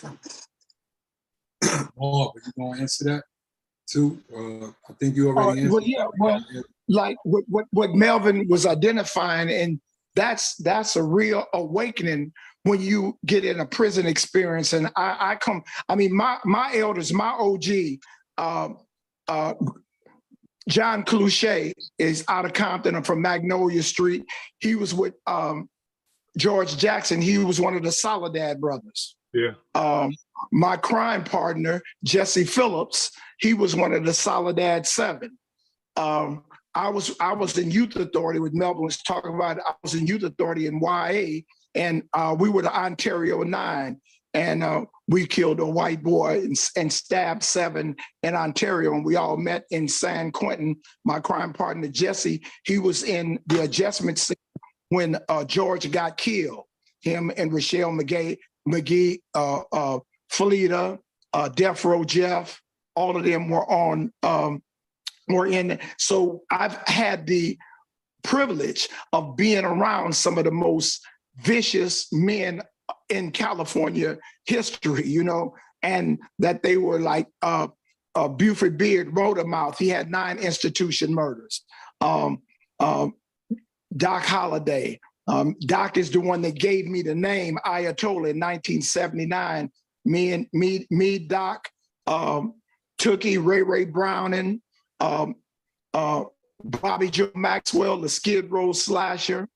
are you going to answer that too? I think you already answered. Well, yeah, well, like what Melvin was identifying, and that's a real awakening when you get in a prison experience. And I mean, my elders, my OG, John Cloutier is out of Compton. I'm from Magnolia Street. He was with George Jackson. He was one of the Soledad brothers. Yeah. My crime partner, Jesse Phillips, he was one of the Soledad 7. I was in youth authority with Melvin was talking about. I was in youth authority in YA, and we were the Ontario 9, and we killed a white boy and stabbed 7 in Ontario, and we all met in San Quentin. My crime partner Jesse, he was in the adjustment scene when George got killed. Him and Rochelle McGee, Felita, Death Row Jeff, all of them were in. So I've had the privilege of being around some of the most vicious men in California history, you know, and that they were like Buford Beard, Rotermouth. He had 9 institution murders. Doc Holliday. Doc is the one that gave me the name Ayatollah in 1979. Me, Doc, Tookie, Ray Browning, Bobby Joe Maxwell, the Skid Row slasher,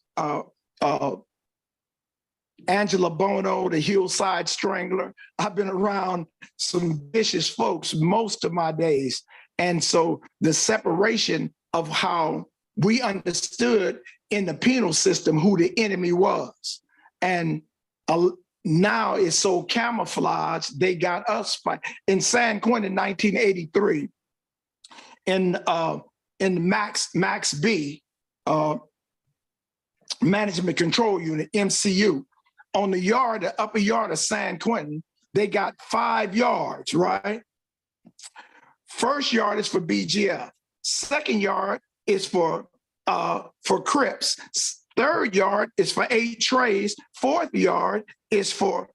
Angela Bono, the Hillside Strangler. I've been around some vicious folks most of my days. And so the separation of how we understood in the penal system who the enemy was. And now it's so camouflaged, they got us in San Quentin in 1983, in Max B, Management Control Unit, MCU, on the upper yard of San Quentin, they got 5 yards, right? First yard is for BGF. Second yard is for Crips. Third yard is for 8 trays. Fourth yard is for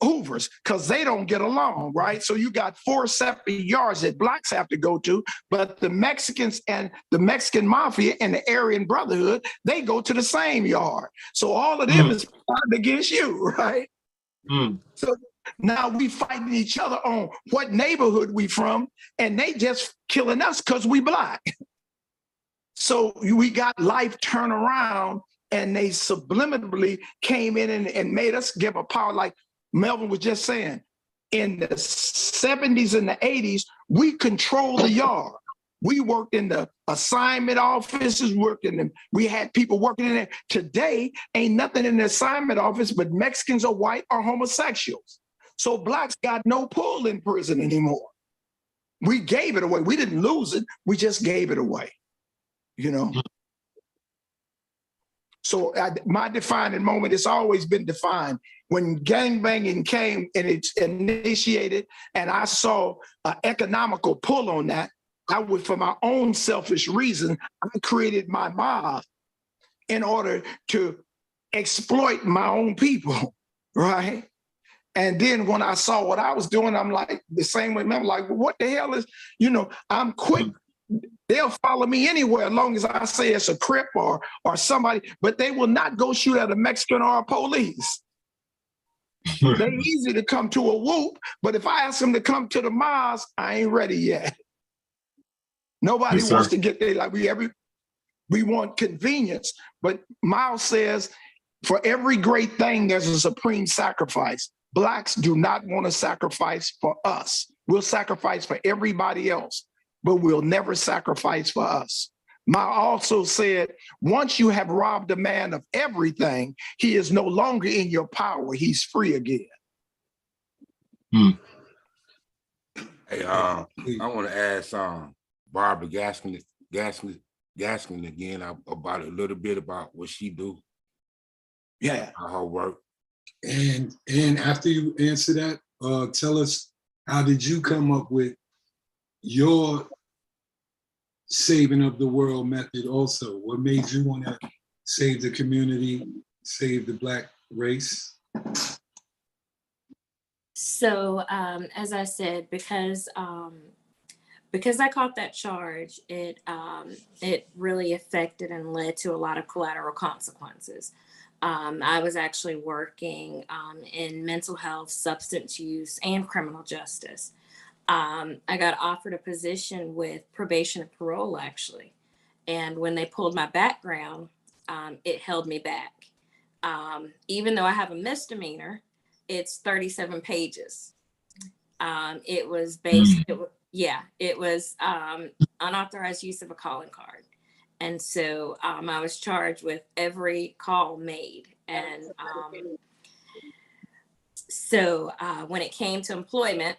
Hoovers, because they don't get along, right? So you got 4 separate yards that blacks have to go to, but the Mexicans and the Mexican Mafia and the Aryan Brotherhood, they go to the same yard. So all of them is fighting against you, right? So now we fighting each other on what neighborhood we from, and they just killing us because we black. So we got life turn around, and they subliminally came in and made us give a power, like Melvin was just saying. In the 70s and the 80s, we controlled the yard. We worked in the assignment offices, we had people working in there. Today, ain't nothing in the assignment office but Mexicans or white or homosexuals. So blacks got no pull in prison anymore. We gave it away. We didn't lose it. We just gave it away, you know? So my defining moment, it's always been defined. When gangbanging came and it's initiated, and I saw an economical pull on that, I would, for my own selfish reason, I created my mob in order to exploit my own people, right? And then when I saw what I was doing, I'm like, the same way, I'm like, well, what the hell is, I'm quick. They'll follow me anywhere as long as I say it's a Crip or somebody, but they will not go shoot at a Mexican or a police. They're easy to come to a whoop, but if I ask them to come to the mosque, I ain't ready yet. Nobody Yes, wants sir. to get there like we want convenience, but Miles says, for every great thing, there's a supreme sacrifice. Blacks do not want to sacrifice for us. We'll sacrifice for everybody else, but we'll never sacrifice for us. Ma also said, once you have robbed a man of everything, he is no longer in your power. He's free again. Hey, I want to ask Barbara Gaskin again about a little bit about what she do. Yeah. Her work. And after you answer that, tell us, how did you come up with your saving of the world method also? What made you want to save the community, save the Black race? So as I said, because I caught that charge, it really affected and led to a lot of collateral consequences. I was actually working in mental health, substance use, and criminal justice. I got offered a position with probation and parole, actually. And when they pulled my background, it held me back. Even though I have a misdemeanor, it's 37 pages. It was based, it was unauthorized use of a calling card. And so I was charged with every call made. And so when it came to employment,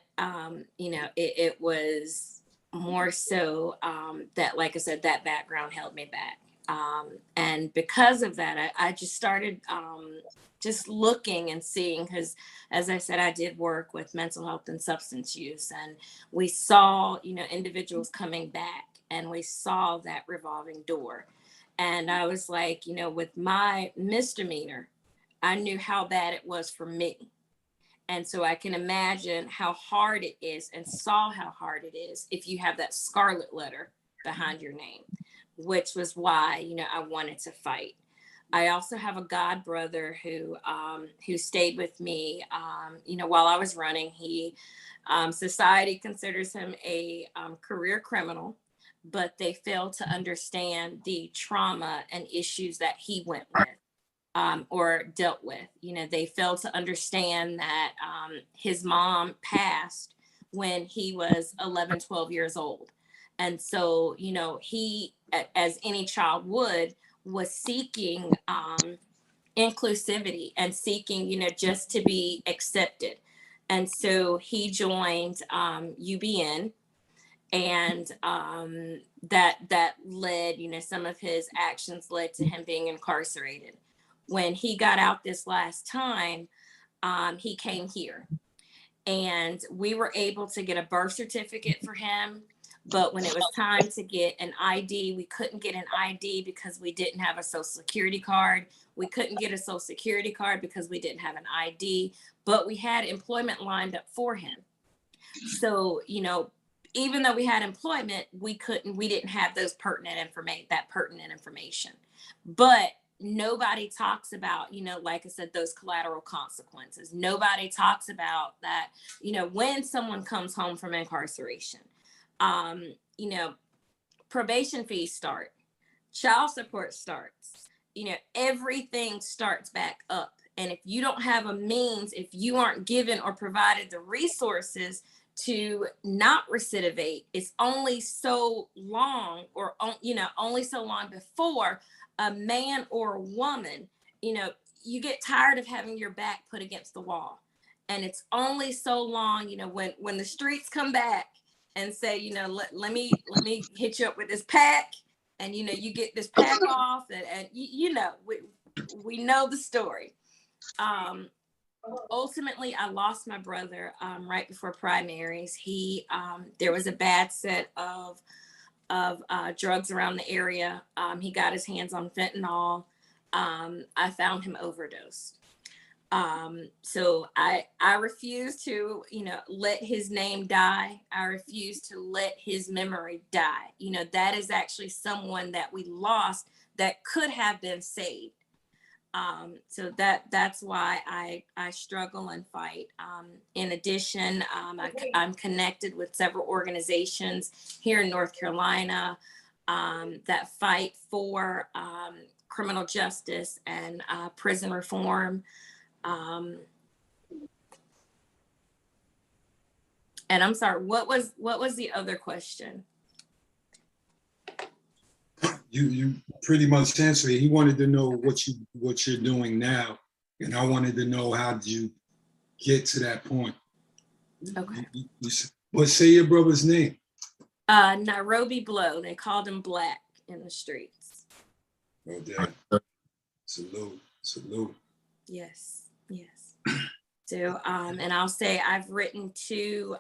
it was more so that, like I said, that background held me back. And because of that, I just started just looking and seeing, because as I said, I did work with mental health and substance use, and we saw, individuals coming back, and we saw that revolving door. And I was like, with my misdemeanor, I knew how bad it was for me. And so I can imagine how hard it is, and saw how hard it is if you have that scarlet letter behind your name, which was why, I wanted to fight. I also have a god brother who stayed with me, while I was running. Society considers him a career criminal, but they fail to understand the trauma and issues that he went with. Or dealt with. They failed to understand that his mom passed when he was 11, 12 years old. And so, he, as any child would, was seeking inclusivity and seeking, just to be accepted. And so he joined UBN, and that led, some of his actions led to him being incarcerated. When he got out this last time, he came here, and we were able to get a birth certificate for him. But when it was time to get an ID, we couldn't get an ID because we didn't have a social security card. We couldn't get a social security card because we didn't have an ID, but we had employment lined up for him. So, even though we had employment, we didn't have that pertinent information. But nobody talks about, like I said, those collateral consequences. Nobody talks about that, when someone comes home from incarceration, probation fees start, child support starts, everything starts back up. And if you don't have a means, if you aren't given or provided the resources to not recidivate, it's only so long, or, only so long before a man or a woman, you get tired of having your back put against the wall. And it's only so long, when the streets come back and say, let me hit you up with this pack and you know, you get this pack off, and you know, we know the story. Ultimately, I lost my brother right before primaries. There was a bad set of drugs around the area. He got his hands on fentanyl. I found him overdosed. So I refuse to, you know, let his name die. I refuse to let his memory die. You know, that is actually someone that we lost that could have been saved. So that's why I struggle and fight. In addition, I'm connected with several organizations here in North Carolina that fight for criminal justice and prison reform. And I'm sorry, what was the other question? You pretty much answered it. He wanted to know what you're doing now, and I wanted to know how did you get to that point. Okay. But say your brother's name. Nairobi Blow. They called him Black in the streets. Oh, damn. Salute. Yes. So, and I'll say I've written 2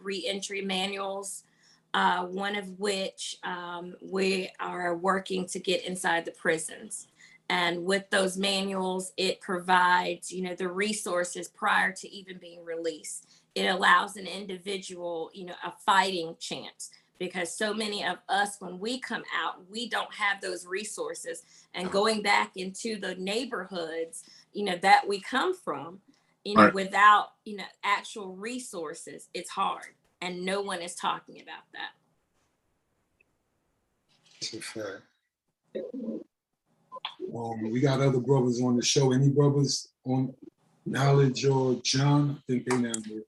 reentry manuals, one of which we are working to get inside the prisons. And with those manuals, it provides, you know, the resources prior to even being released. It allows an individual, you know, a fighting chance, because so many of us, when we come out, we don't have those resources. And going back into the neighborhoods, you know, that we come from, you know, without, you know, actual resources, it's hard. And no one is talking about that. It's a fact. We got other brothers on the show. Any brothers on Knowledge or John? I think they now there.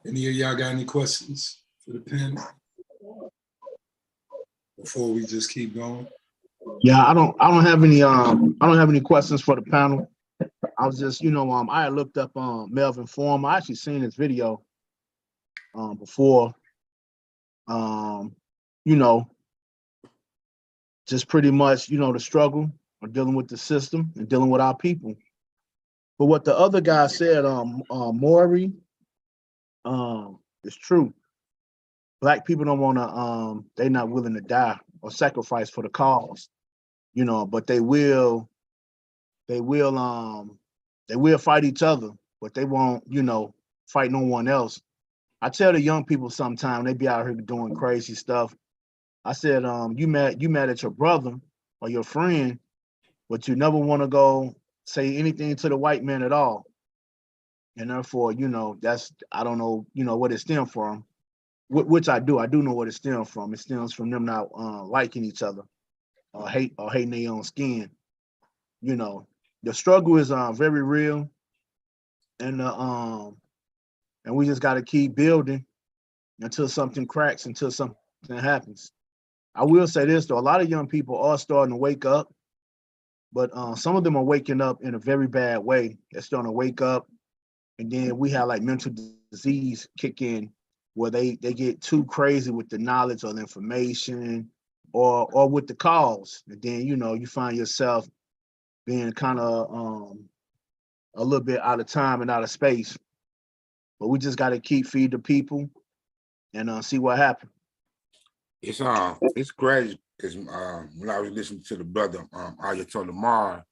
Any of y'all got any questions for the panel before we just keep going? Yeah, I don't have any questions for the panel. I was just, you know, I had looked up Melvin Farmer. I actually seen his video before. You know, just pretty much, you know, the struggle of dealing with the system and dealing with our people. But what the other guy said, Maury, is true. Black people don't want to, they're not willing to die or sacrifice for the cause, you know, but they will fight each other, but they won't, you know, fight no one else. I tell the young people sometimes they be out here doing crazy stuff. I said, you mad at your brother or your friend, but you never want to go say anything to the white man at all. And therefore, you know, I don't know, you know, what it stems from, which I do know what it stems from. It stems from them not liking each other or hating their own skin. You know, the struggle is very real, and we just got to keep building until something cracks, until something happens. I will say this though, a lot of young people are starting to wake up, but some of them are waking up in a very bad way. They're starting to wake up, and then we have like mental disease kick in, where they get too crazy with the knowledge or the information, or with the cause, and then you know you find yourself being kind of a little bit out of time and out of space. But we just got to keep feed the people and see what happens. It's crazy because when I was listening to the brother Ayatollah Lamar,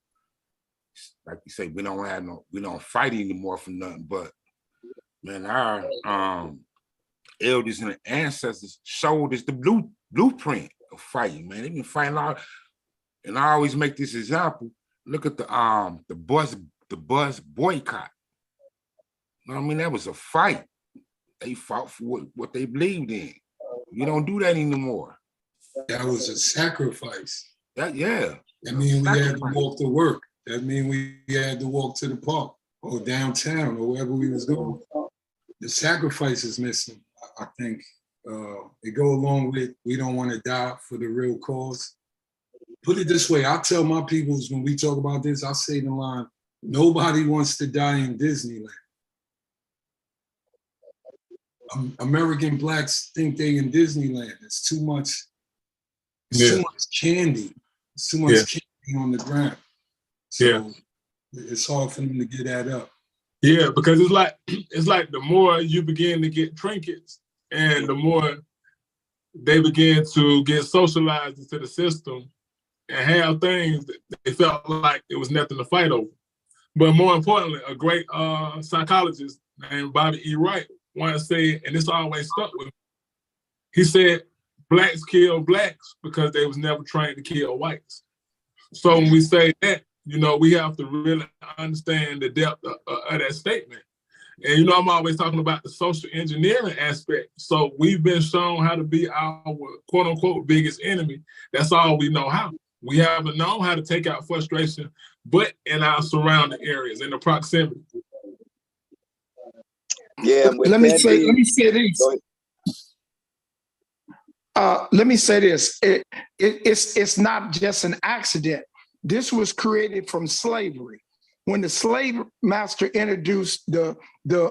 like you say, we don't fight anymore for nothing. But man, our elders and ancestors showed us the blueprint of fighting. Man, they've been fighting out, and I always make this example. Look at the bus boycott. You know what I mean? That was a fight. They fought for what they believed in. You don't do that anymore. That was a sacrifice. Yeah. That means we had to walk to work. That means we had to walk to the park or downtown or wherever we was going. The sacrifice is missing. I think it go along with we don't want to die for the real cause. Put it this way, I tell my peoples when we talk about this, I say the line, nobody wants to die in Disneyland. American Blacks think they in Disneyland. It's too much It's Yeah. too much candy. It's too much Yeah. candy on the ground. So it's hard for them to get that up. Yeah, because it's like the more you begin to get trinkets and the more they begin to get socialized into the system and have things that they felt like it was nothing to fight over. But more importantly, a great psychologist named Bobby E. Wright once said, and this always stuck with me, he said, blacks kill blacks because they was never trained to kill whites. So when we say that, you know, we have to really understand the depth of that statement. And, you know, I'm always talking about the social engineering aspect. So we've been shown how to be our quote unquote biggest enemy. That's all we know how. We haven't known how to take out frustration, but in our surrounding areas, in the proximity. Yeah, Let me say this. Let me say this. It's not just an accident. This was created from slavery. When the slave master introduced the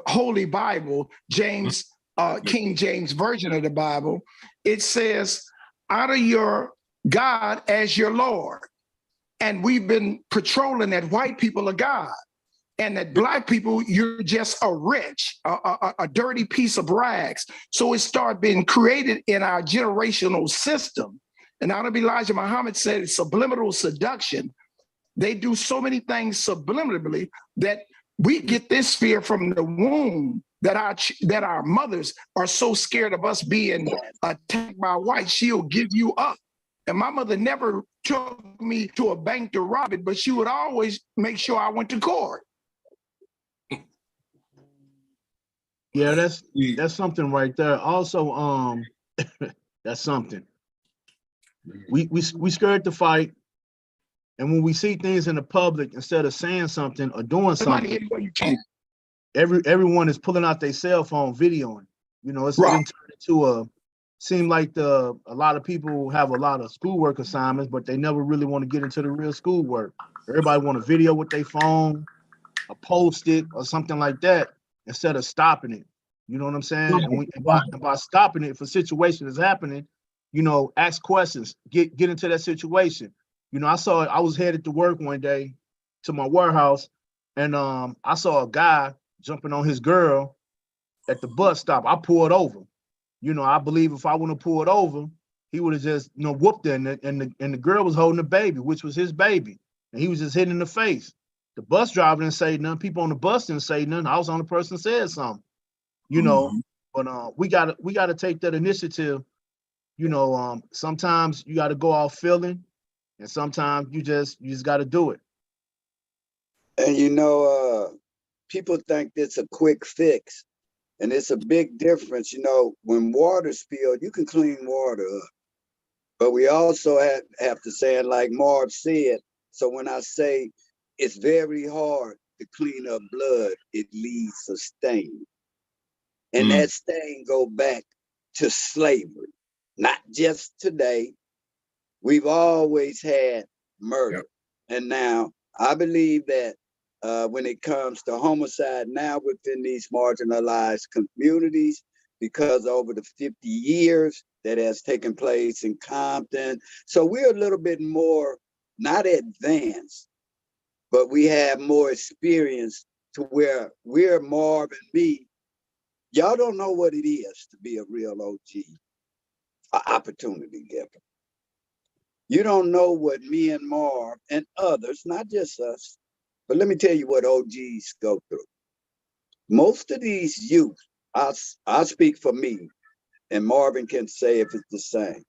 Holy Bible, King James Version of the Bible, it says, honor your God as your Lord. And we've been patrolling that white people are God. And that black people, you're just a dirty piece of rags. So it started being created in our generational system. And Honorable Elijah Muhammad said it's subliminal seduction. They do so many things subliminally that we get this fear from the womb that our mothers are so scared of us being attacked by white, she'll give you up. And my mother never took me to a bank to rob it, but she would always make sure I went to court. Yeah, that's something right there. Also, that's something. We scared to fight, and when we see things in the public, instead of saying something or doing something, everyone is pulling out their cell phone, videoing. You know, it's been turned into seem like a lot of people have a lot of schoolwork assignments, but they never really want to get into the real schoolwork. Everybody want a video with their phone, or post it, or something like that, instead of stopping it. You know what I'm saying? And by stopping it, if a situation is happening, you know, ask questions, get into that situation. You know, I was headed to work one day to my warehouse, and I saw a guy jumping on his girl at the bus stop. I pulled over. You know, I believe if I wouldn't have pulled over, he would have just, you know, whooped her, and the girl was holding the baby, which was his baby, and he was just hitting in the face. The bus driver didn't say nothing. People on the bus didn't say nothing. I was on the person said something. You know, but we gotta take that initiative. You know, sometimes you gotta go off feeling, and sometimes you just gotta do it. And you know, people think it's a quick fix, and it's a big difference. You know, when water spilled, you can clean water up, but we also have to say it like Marv said. So when I say it's very hard to clean up blood, it leaves a stain. And that stain go back to slavery, not just today. We've always had murder. Yep. And now I believe that when it comes to homicide now within these marginalized communities, because over the 50 years that has taken place in Compton, so we're a little bit more, not advanced, but we have more experience to where we're Marv and me. Y'all don't know what it is to be a real OG, an opportunity giver. You don't know what me and Marv and others, not just us, but let me tell you what OGs go through. Most of these youth, I speak for me, and Marvin can say if it's the same.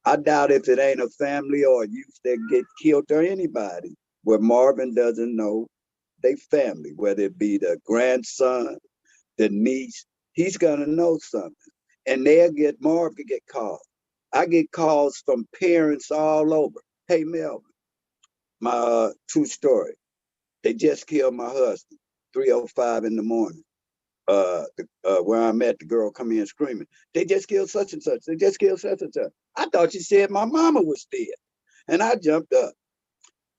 I doubt if it ain't a family or a youth that get killed or anybody where Marvin doesn't know they family, whether it be the grandson, the niece, he's gonna know something. And Marv could get calls. I get calls from parents all over. Hey, Melvin, my true story. They just killed my husband, 3:05 in the morning. Where I'm at, the girl come in screaming, they just killed such and such. They just killed such and such. I thought she said my mama was dead. And I jumped up.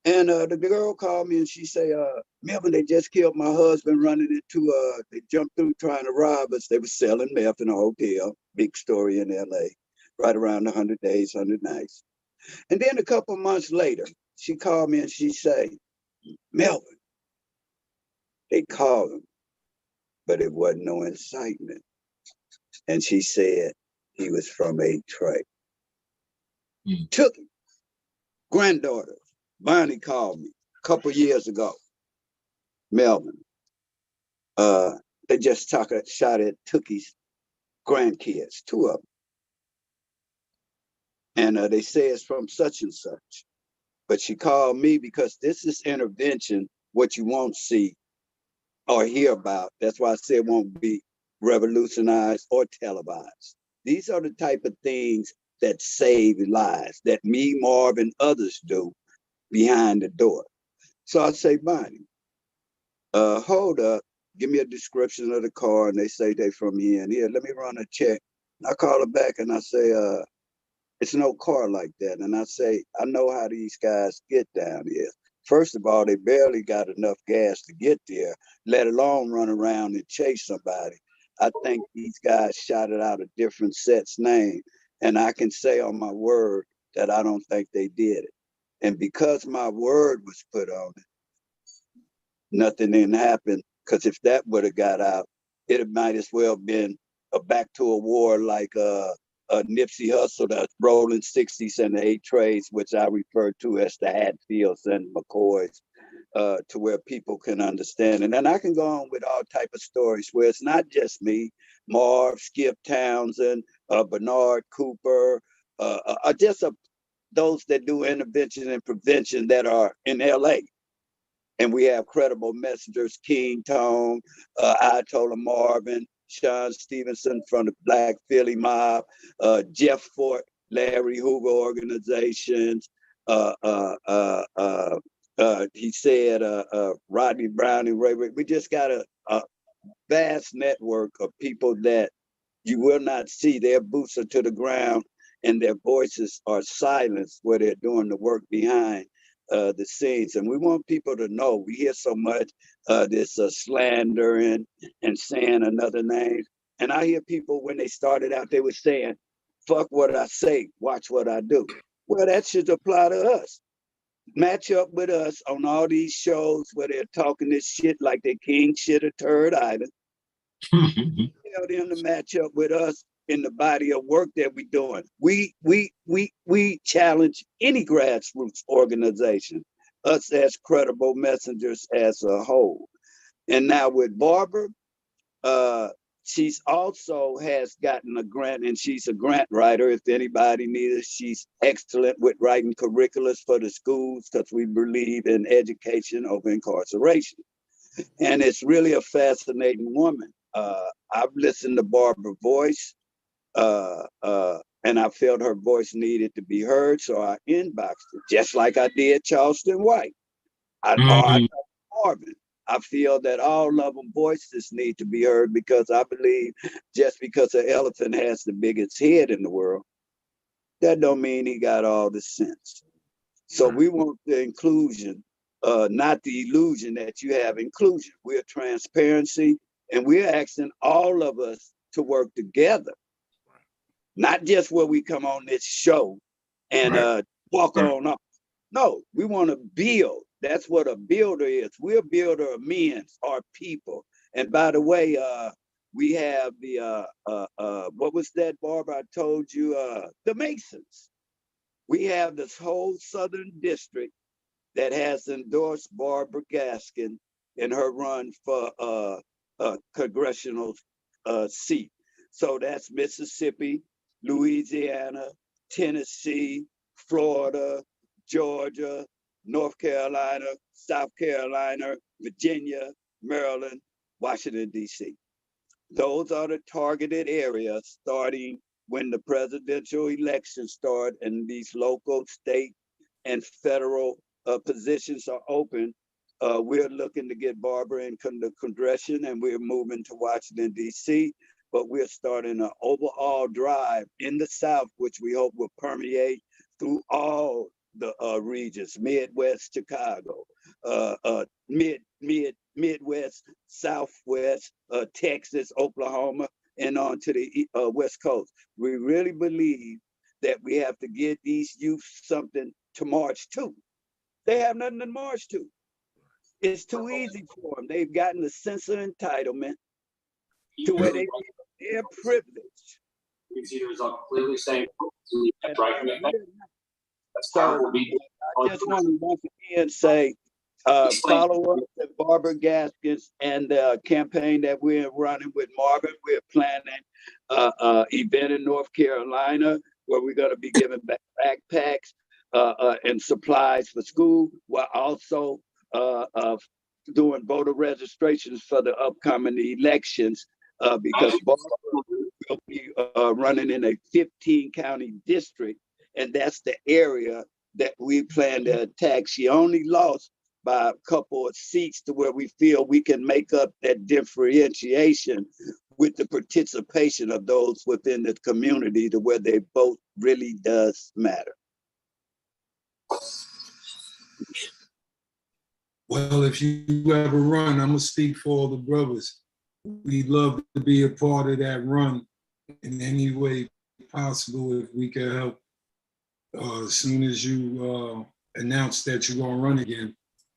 And the girl called me and she say, Melvin, they just killed my husband running into, they jumped through trying to rob us. They were selling meth in a hotel, big story in LA, right around 100 days, 100 nights. And then a couple months later, she called me and she said, Melvin, they called him, but it wasn't no incitement. And she said he was from a Trey. Took him. Granddaughter, Bonnie called me a couple years ago. Melvin, they just shot at Tookie's grandkids, 2 of them. And they say it's from such and such. But she called me because this is intervention, what you won't see or hear about. That's why I said it won't be revolutionized or televised. These are the type of things that save lives, that me, Marv, and others do behind the door. So I say, Bonnie, hold up, give me a description of the car. And they say they from here and here. Let me run a check. I call her back and I say, it's no car like that. And I say, I know how these guys get down here. First of all, they barely got enough gas to get there, let alone run around and chase somebody. I think these guys shot it out a different set's name. And I can say on my word that I don't think they did it. And because my word was put on it, nothing didn't happen. Because if that would have got out, it might as well been a back to a war like Nipsey Hussle, the rolling 60s and the 8 trays, which I refer to as the Hatfields and McCoys, to where people can understand. And then I can go on with all type of stories where it's not just me, Marv, Skip Townsend, Bernard Cooper, those that do intervention and prevention that are in LA. And we have credible messengers, King Tone, Ayatollah Marvin, Sean Stevenson from the Black Philly Mob, Jeff Fort, Larry Hoover organizations. He said Rodney Brown and Ray. We just got a vast network of people that you will not see. Their boots are to the ground and their voices are silenced where they're doing the work behind the scenes. And we want people to know, we hear so much this slander and saying another name. And I hear people when they started out, they were saying, fuck what I say, watch what I do. Well, that should apply to us. Match up with us on all these shows where they're talking this shit like they king shit a turd island. Tell them to match up with us in the body of work that we're doing. We challenge any grassroots organization, us as credible messengers as a whole. And now with Barbara, she's also has gotten a grant, and she's a grant writer. If anybody needs it, she's excellent with writing curriculums for the schools because we believe in education over incarceration. And it's really a fascinating woman. I've listened to Barbara's voice, and I felt her voice needed to be heard, so I inboxed her, just like I did Charleston White. I Marvin. I feel that all of them voices need to be heard because I believe just because an elephant has the biggest head in the world, that don't mean he got all the sense. So we want the inclusion, not the illusion that you have inclusion. We're transparency, and we're asking all of us to work together, not just where we come on this show and walk on up. No, we want to build. That's what a builder is. We're a builder of men, our people. And by the way, we have the, what was that, Barbara? I told you, the Masons. We have this whole Southern District that has endorsed Barbara Gaskin in her run for a congressional seat. So that's Mississippi, Louisiana, Tennessee, Florida, Georgia, North Carolina, South Carolina, Virginia, Maryland, Washington, D.C. Those are the targeted areas starting when the presidential elections start and these local, state, and federal positions are open. We're looking to get Barbara in the Congression, and we're moving to Washington, D.C., but we're starting an overall drive in the South, which we hope will permeate through all the regions, Midwest, Chicago, Midwest, Southwest, Texas, Oklahoma, and on to the West Coast. We really believe that we have to give these youth something to march to. They have nothing to march to. It's too easy for them. They've gotten a sense of entitlement to where they feel they're privileged. Clearly saying So I just want to once again say, follow up the Barbara Gaskins and the campaign that we're running with Marvin. We're planning an event in North Carolina where we're going to be giving backpacks and supplies for school, while also doing voter registrations for the upcoming elections, because Barbara will be running in a 15-county district, and that's the area that we plan to attack. She only lost by a couple of seats to where we feel we can make up that differentiation with the participation of those within the community to where their vote really does matter. Well, if you ever run, I'm gonna speak for all the brothers. We'd love to be a part of that run in any way possible if we can help. As soon as you announce that you're gonna run again,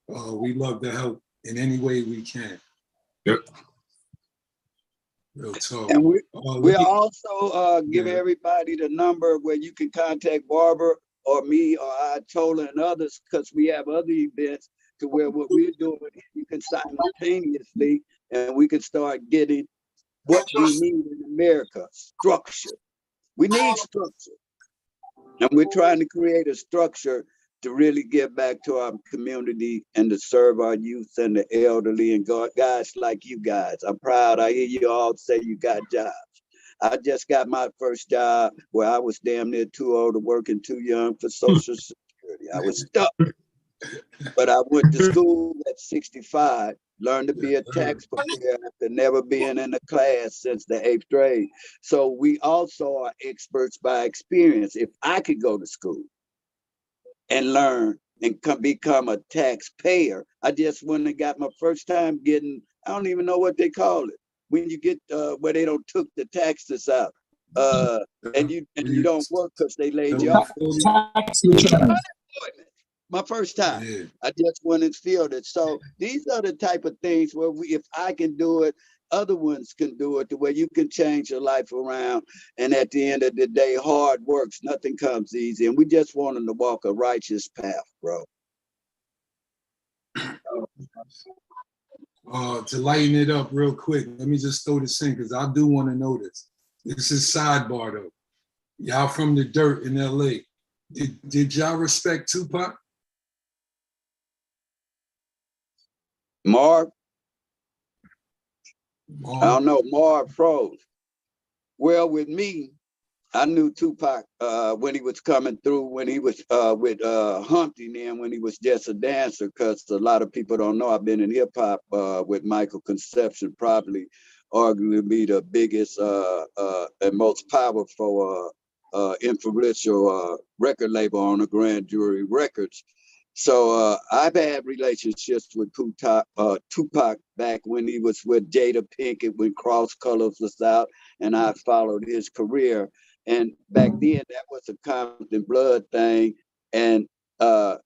we'd love to help in any way we can. Yep. Real talk. And we'll also give everybody the number where you can contact Barbara or me or Tola and others, because we have other events to where what we're doing, you can simultaneously, and we can start getting what we need in America, structure. We need structure. And we're trying to create a structure to really give back to our community and to serve our youth and the elderly and guys like you guys. I'm proud. I hear you all say you got jobs. I just got my first job where I was damn near too old to work and too young for Social Security. I was stuck. But I went to school at 65, learned to be a tax preparer after never being in a class since the 8th grade. So we also are experts by experience. If I could go to school and learn and become a taxpayer, I just went and got my first time getting, I don't even know what they call it, when you get where they don't took the taxes out. And you don't work because they laid you off. My first time, yeah. I just went and filled it. So these are the type of things where if I can do it, other ones can do it, to where you can change your life around. And at the end of the day, hard works, nothing comes easy. And we just want them to walk a righteous path, bro. To lighten it up real quick, let me just throw this in, because I do want to know this. This is sidebar though. Y'all from the dirt in LA. Did y'all respect Tupac? Marv? I don't know. Marv froze. Well, with me, I knew Tupac when he was coming through, when he was with Humpty, then when he was just a dancer, because a lot of people don't know I've been in hip hop with Michael Conception, probably arguably the biggest and most powerful influential record label on the Grand Jury Records. So I've had relationships with Tupac back when he was with Jada Pinkett, when Cross Colors was out, and I followed his career. And back then, that was a Compton blood thing. And a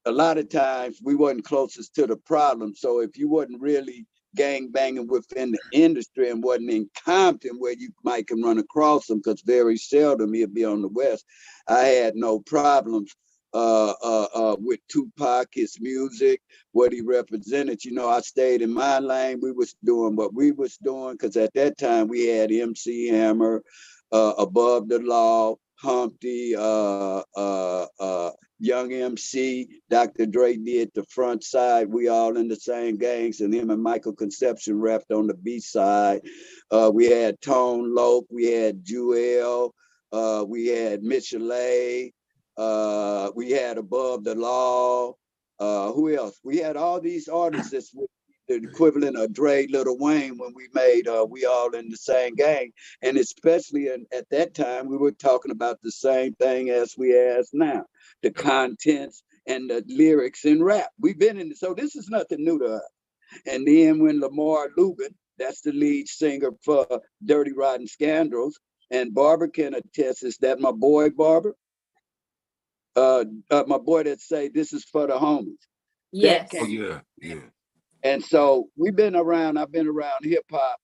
lot of times, we wasn't closest to the problem. So if you wasn't really gang banging within the industry and wasn't in Compton, where you might can run across them, because very seldom he'd be on the West, I had no problems with Tupac, his music, what he represented. You know, I stayed in my lane. We was doing what we was doing, because at that time we had MC Hammer, Above the Law, Humpty, Young MC, Dr. Dre did the front side. We all in the same gangs, and him and Michael Conception rapped on the B side. We had Tone Loc, we had Jewel, we had Michelet, we had Above the Law. Who else? We had all these artists that's the equivalent of Dre, Lil Wayne, when we made We All in the Same Gang. And especially at that time, we were talking about the same thing as we ask now, the contents and the lyrics in rap. We've been in, so this is nothing new to us. And then when Lamar Lubin, that's the lead singer for Dirty Rotten Scandals, and Barbara can attest, is that my boy Barbara, my boy that say this is for the homies. Yes. Oh yeah, yeah. And so we've been around, I've been around hip hop,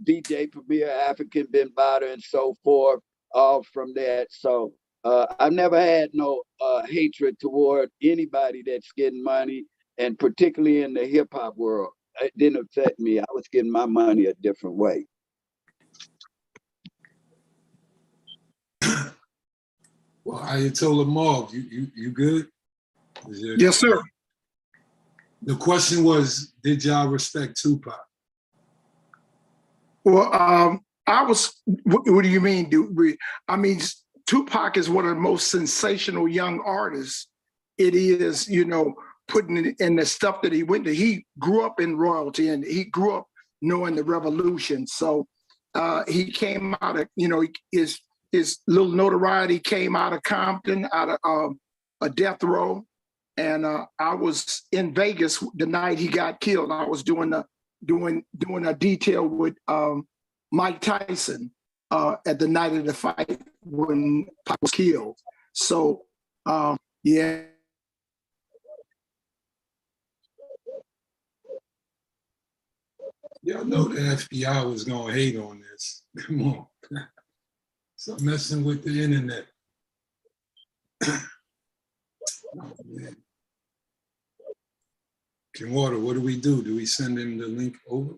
DJ Premier, African Bambaataa, and so forth, all from that. So I've never had no hatred toward anybody that's getting money, and particularly in the hip hop world. It didn't affect me. I was getting my money a different way. Well, Ayatollah Marv, you good? Yes, sir. The question was, did y'all respect Tupac? Well, I was. What do you mean? I mean, Tupac is one of the most sensational young artists. It is, putting it in the stuff that he went to. He grew up in royalty, and he grew up knowing the revolution. So he came out of, his little notoriety came out of Compton, out of a death row. And I was in Vegas the night he got killed. I was doing a detail with Mike Tyson at the night of the fight when Pac was killed. So yeah. Y'all know the FBI was gonna hate on this. Come on. Stop messing with the internet. Oh, man. Kimwater, what do we do? Do we send him the link over?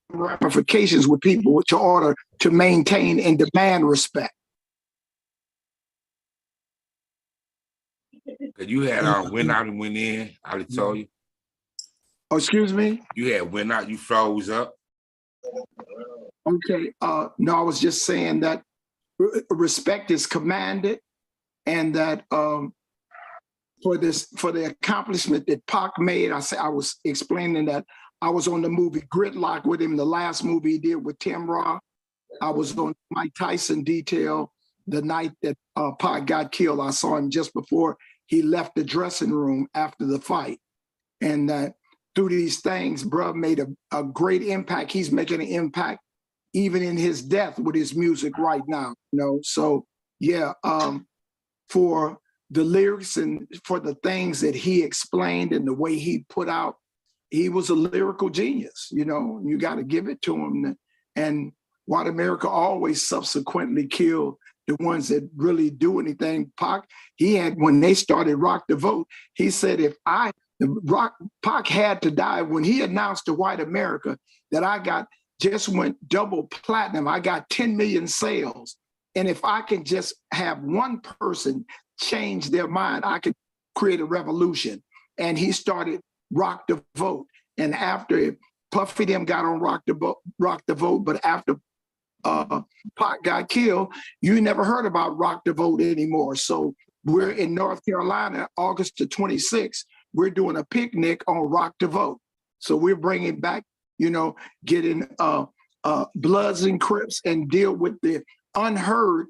Ramifications with people to order to maintain and demand respect. You had went out and went in. I told you. Oh, excuse me? You had went out, you froze up. Okay. No, I was just saying that respect is commanded, and that for the accomplishment that Pac made, I was explaining that I was on the movie Gridlock with him, the last movie he did with Tim Roth. I was on Mike Tyson detail the night that Pac got killed. I saw him just before he left the dressing room after the fight. And that through these things, bruh made a great impact. He's making an impact even in his death with his music right now. So yeah, for the lyrics and for the things that he explained and the way he put out, he was a lyrical genius. You got to give it to him. And White America always subsequently killed the ones that really do anything. Pac, when they started Rock the Vote, he said, Pac had to die when he announced to White America that just went double platinum. I got 10 million sales. And if I can just have one person change their mind, I could create a revolution. And he started Rock the Vote. And after Puffy them got on Rock the Vote, but after Pac got killed, you never heard about Rock the Vote anymore. So we're in North Carolina, August the 26th, we're doing a picnic on Rock the Vote. So we're bringing back, getting Bloods and Crips and deal with the unheard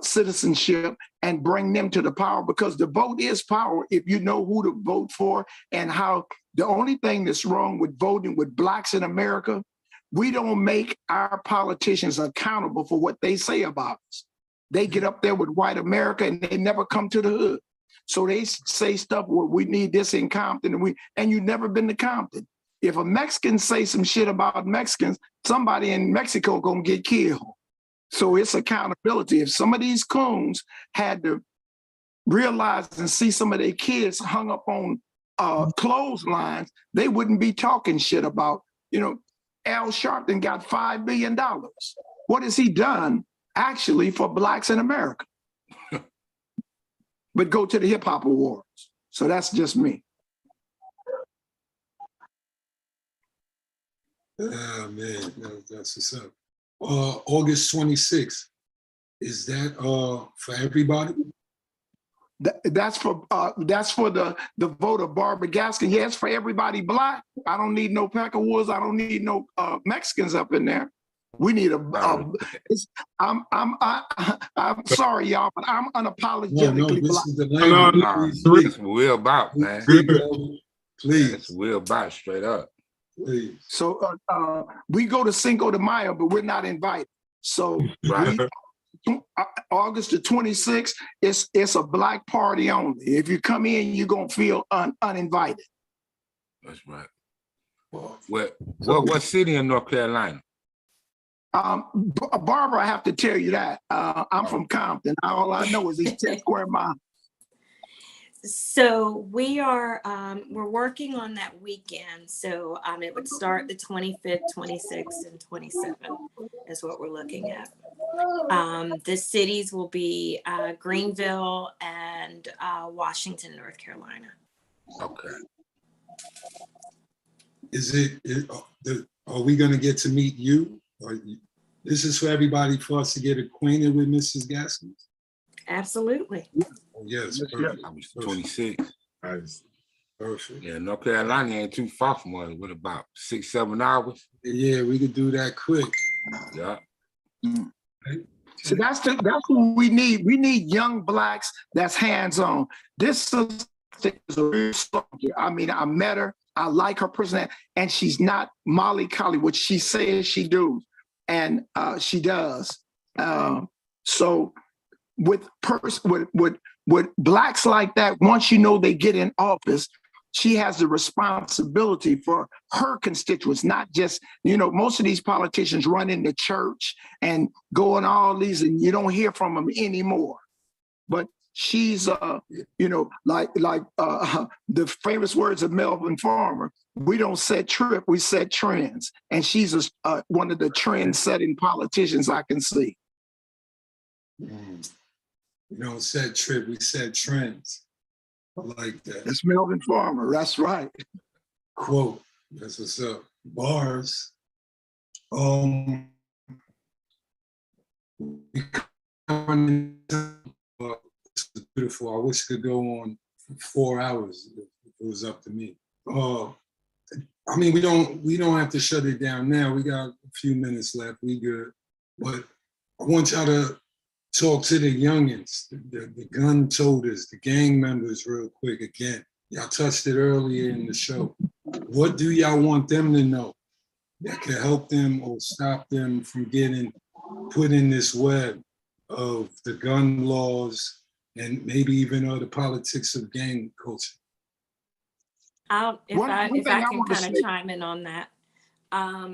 citizenship and bring them to the power, because the vote is power if you know who to vote for. And how the only thing that's wrong with voting with Blacks in America, we don't make our politicians accountable for what they say about us. They get up there with White America and they never come to the hood. So they say stuff where we need this in Compton, and you've never been to Compton. If a Mexican say some shit about Mexicans, somebody in Mexico gonna get killed. So it's accountability. If some of these coons had to realize and see some of their kids hung up on clotheslines, they wouldn't be talking shit about, Al Sharpton got $5 billion. What has he done actually for Blacks in America? But go to the Hip Hop Awards. So that's just me. Ah, man, that's what's up. August 26th, is that for everybody? That's for the vote of Barbara Gaskin. Yeah, it's for everybody Black. I don't need no Peckerwoods. I don't need no Mexicans up in there. We need I'm sorry, y'all, but I'm unapologetically this Black. is the language. That's what we're about, man. Please. That's what we're about, straight up. Please. So we go to Cinco de Mayo, but we're not invited. So Right. August the 26th, it's a Black party only. If you come in, you're gonna feel uninvited. That's right. Well, What city in North Carolina? Barbara, I have to tell you that. I'm from Compton. All I know is it's 10 square miles. So we're working on that weekend. So it would start the 25th, 26th, and 27th is what we're looking at. The cities will be Greenville and Washington, North Carolina. Okay. Are we gonna get to meet you? This is for everybody for us to get acquainted with Mrs. Gaskins? Absolutely. Oh, yes, Yes, perfect. I was 26. Perfect. Yeah, North Carolina ain't too far from us. What about 6-7 hours? Yeah, we could do that quick. Yeah. So that's what we need. We need young Blacks that's hands-on. This is a real soldier. I mean, I met her. I like her personality, and she's not Molly Collie, which she says she do, and she does. So with Blacks like that, once you know they get in office, she has the responsibility for her constituents, not just, most of these politicians run into church and go on all these, and you don't hear from them anymore. But she's, like the famous words of Melvin Farmer, we don't set trip, we set trends. And she's one of the trend-setting politicians I can see. We don't set trip, we set trends. I like that. That's Melvin Farmer, that's right. Quote, that's what's up. Bars. It's beautiful. I wish it could go on for 4 hours if it was up to me. I mean, we don't have to shut it down now. We got a few minutes left. We good. But I want y'all to talk to the youngins, the gun toters, the gang members real quick again. Y'all touched it earlier in the show. What do y'all want them to know that can help them or stop them from getting put in this web of the gun laws and maybe even the politics of gang culture? If I can kind of chime in on that.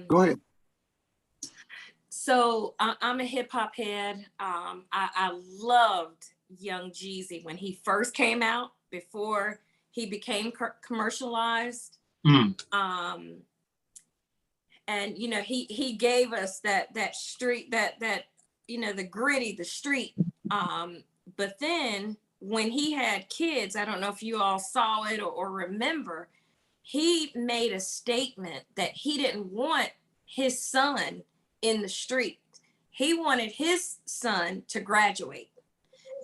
Go ahead. So I'm a hip hop head. I loved Young Jeezy when he first came out, before he became commercialized. And he gave us that street, that the gritty, the street. But then when he had kids, I don't know if you all saw it or remember, he made a statement that he didn't want his son in the street. He wanted his son to graduate.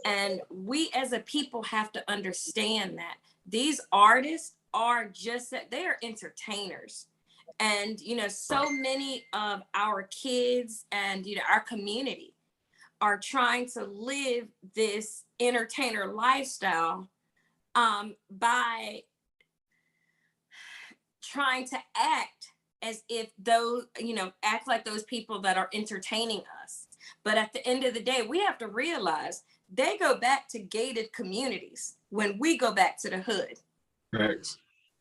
And we as a people have to understand that these artists are just that, they are entertainers. And so many of our kids and our community are trying to live this entertainer lifestyle by trying to act as if those, act like those people that are entertaining us. But at the end of the day, we have to realize they go back to gated communities when we go back to the hood. Thanks.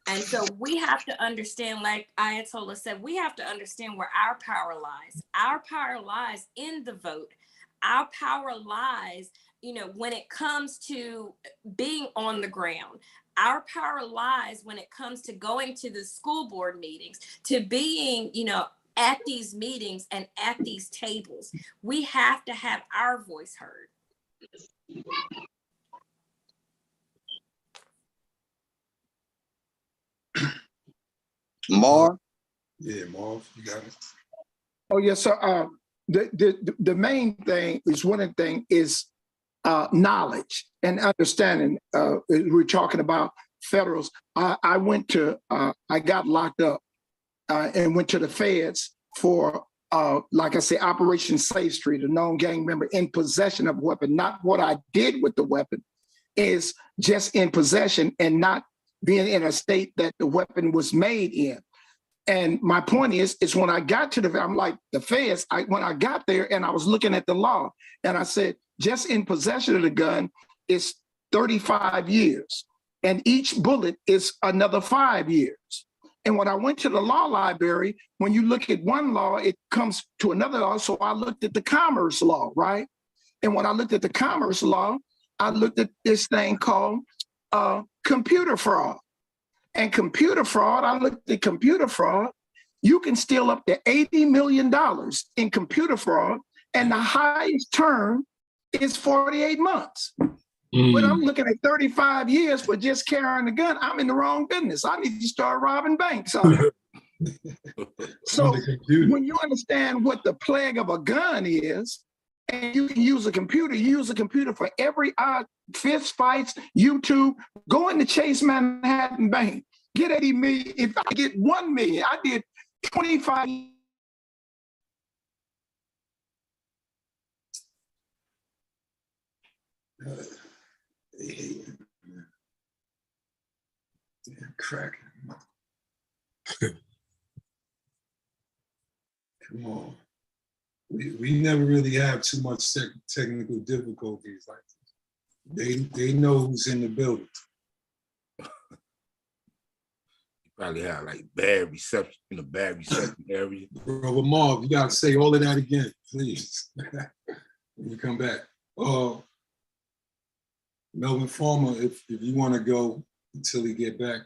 And so we have to understand, like Ayatollah said, we have to understand where our power lies. Our power lies in the vote. Our power lies, when it comes to being on the ground. Our power lies when it comes to going to the school board meetings, to being, at these meetings and at these tables. We have to have our voice heard. Marv? Yeah, Marv, you got it. Oh, yes, sir. The main thing is, one of the things is knowledge and understanding. We're talking about federals. I went to, I got locked up and went to the feds for, like I say, Operation Safe Street, a known gang member in possession of a weapon. Not what I did with the weapon, is just in possession and not being in a state that the weapon was made in. And my point is when I got to I'm like, the feds, when I got there and I was looking at the law, and I said, just in possession of the gun is 35 years. And each bullet is another 5 years. And when I went to the law library, when you look at one law, it comes to another law. So I looked at the commerce law, right? And when I looked at the commerce law, I looked at this thing called computer fraud. And computer fraud, I looked at computer fraud, you can steal up to $80 million in computer fraud, and the highest term is 48 months. But I'm looking at 35 years for just carrying a gun. I'm in the wrong business. I need to start robbing banks. So when you understand what the plague of a gun is, and you can use a computer, you use a computer for every fist fights, YouTube, go into Chase Manhattan Bank, get 80 million. If I get 1 million, I did 25. Crack. Come on. We never really have too much technical difficulties like this. They know who's in the building. You probably have like bad reception in a bad reception area. Brother Marv, you gotta say all of that again, please. When you come back. Melvin Farmer, if you want to go until he get back.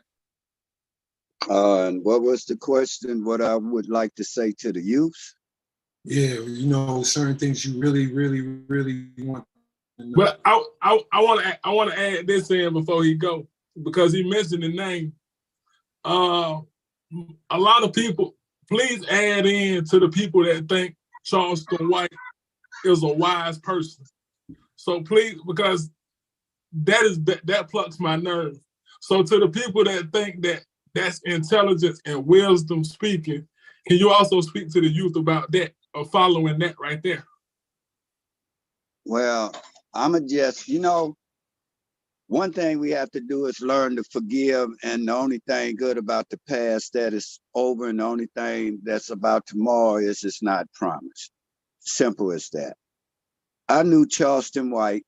And what was the question? What I would like to say to the youth? Yeah, you know, certain things you really, really, really want to know. But I want to add this in before he go, because he mentioned the name. A lot of people, please add in to the people that think Charleston White is a wise person. So please, because that plucks my nerve. So to the people that think that that's intelligence and wisdom speaking, can you also speak to the youth about that, or following that right there? Well, I'ma just, one thing we have to do is learn to forgive, and the only thing good about the past that is over, and the only thing that's about tomorrow is it's not promised. Simple as that. I knew Charleston White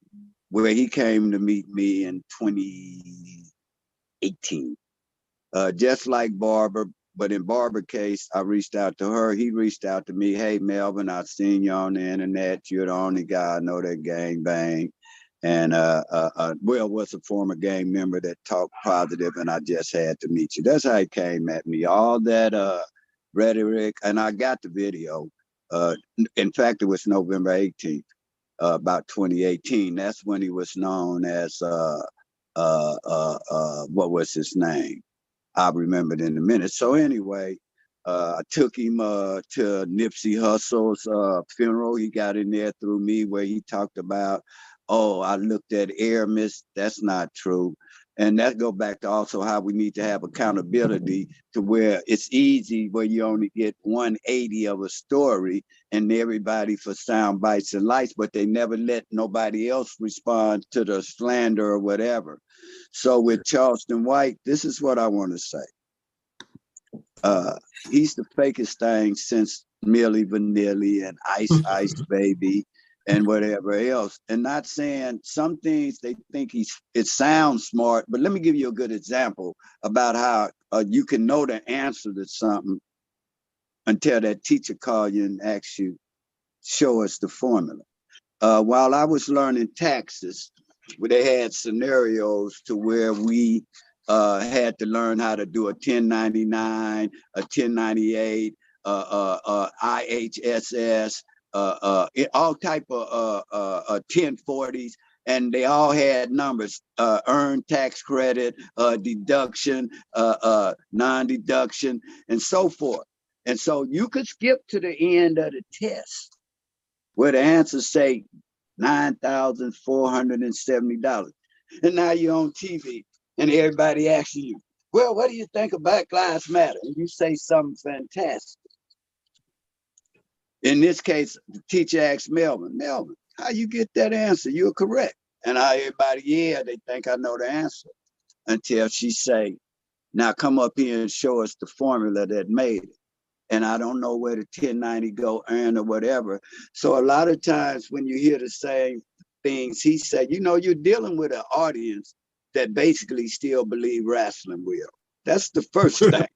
where he came to meet me in 2018. Just like Barbara, but in Barbara's case, I reached out to her. He reached out to me. Hey, Melvin, I've seen you on the internet. You're the only guy I know that gang bang. And Will was a former gang member that talked positive, and I just had to meet you. That's how he came at me. All that rhetoric, and I got the video. In fact, it was November 18th, about 2018. That's when he was known as, what was his name? I'll remember it in a minute. So anyway, I took him to Nipsey Hussle's funeral. He got in there through me, where he talked about, oh, I looked at air mist. That's not true. And that go back to also how we need to have accountability, to where it's easy where you only get 1/80 of a story and everybody for sound bites and lights, but they never let nobody else respond to the slander or whatever. So with Charleston White, this is what I want to say. He's the fakest thing since Milli Vanilli and Ice Baby and whatever else. And not saying some things they think it sounds smart, but let me give you a good example about how you can know the answer to something until that teacher calls you and asks you, show us the formula. While I was learning taxes, where they had scenarios to where we had to learn how to do a 1099, a 1098, IHSS, all type of 1040s, and they all had numbers: earned tax credit, deduction, non-deduction, and so forth. And so you could skip to the end of the test where the answers say $9,470. And now you're on TV and everybody asking you, well, what do you think of Black Lives Matter? And you say something fantastic. In this case, the teacher asked Melvin, how you get that answer? You're correct. And everybody, yeah, they think I know the answer. Until she say, Now come up here and show us the formula that made it. And I don't know where the 1090 go earn or whatever. So a lot of times when you hear the same things, he said, you know, you're dealing with an audience that basically still believe wrestling will. That's the first thing.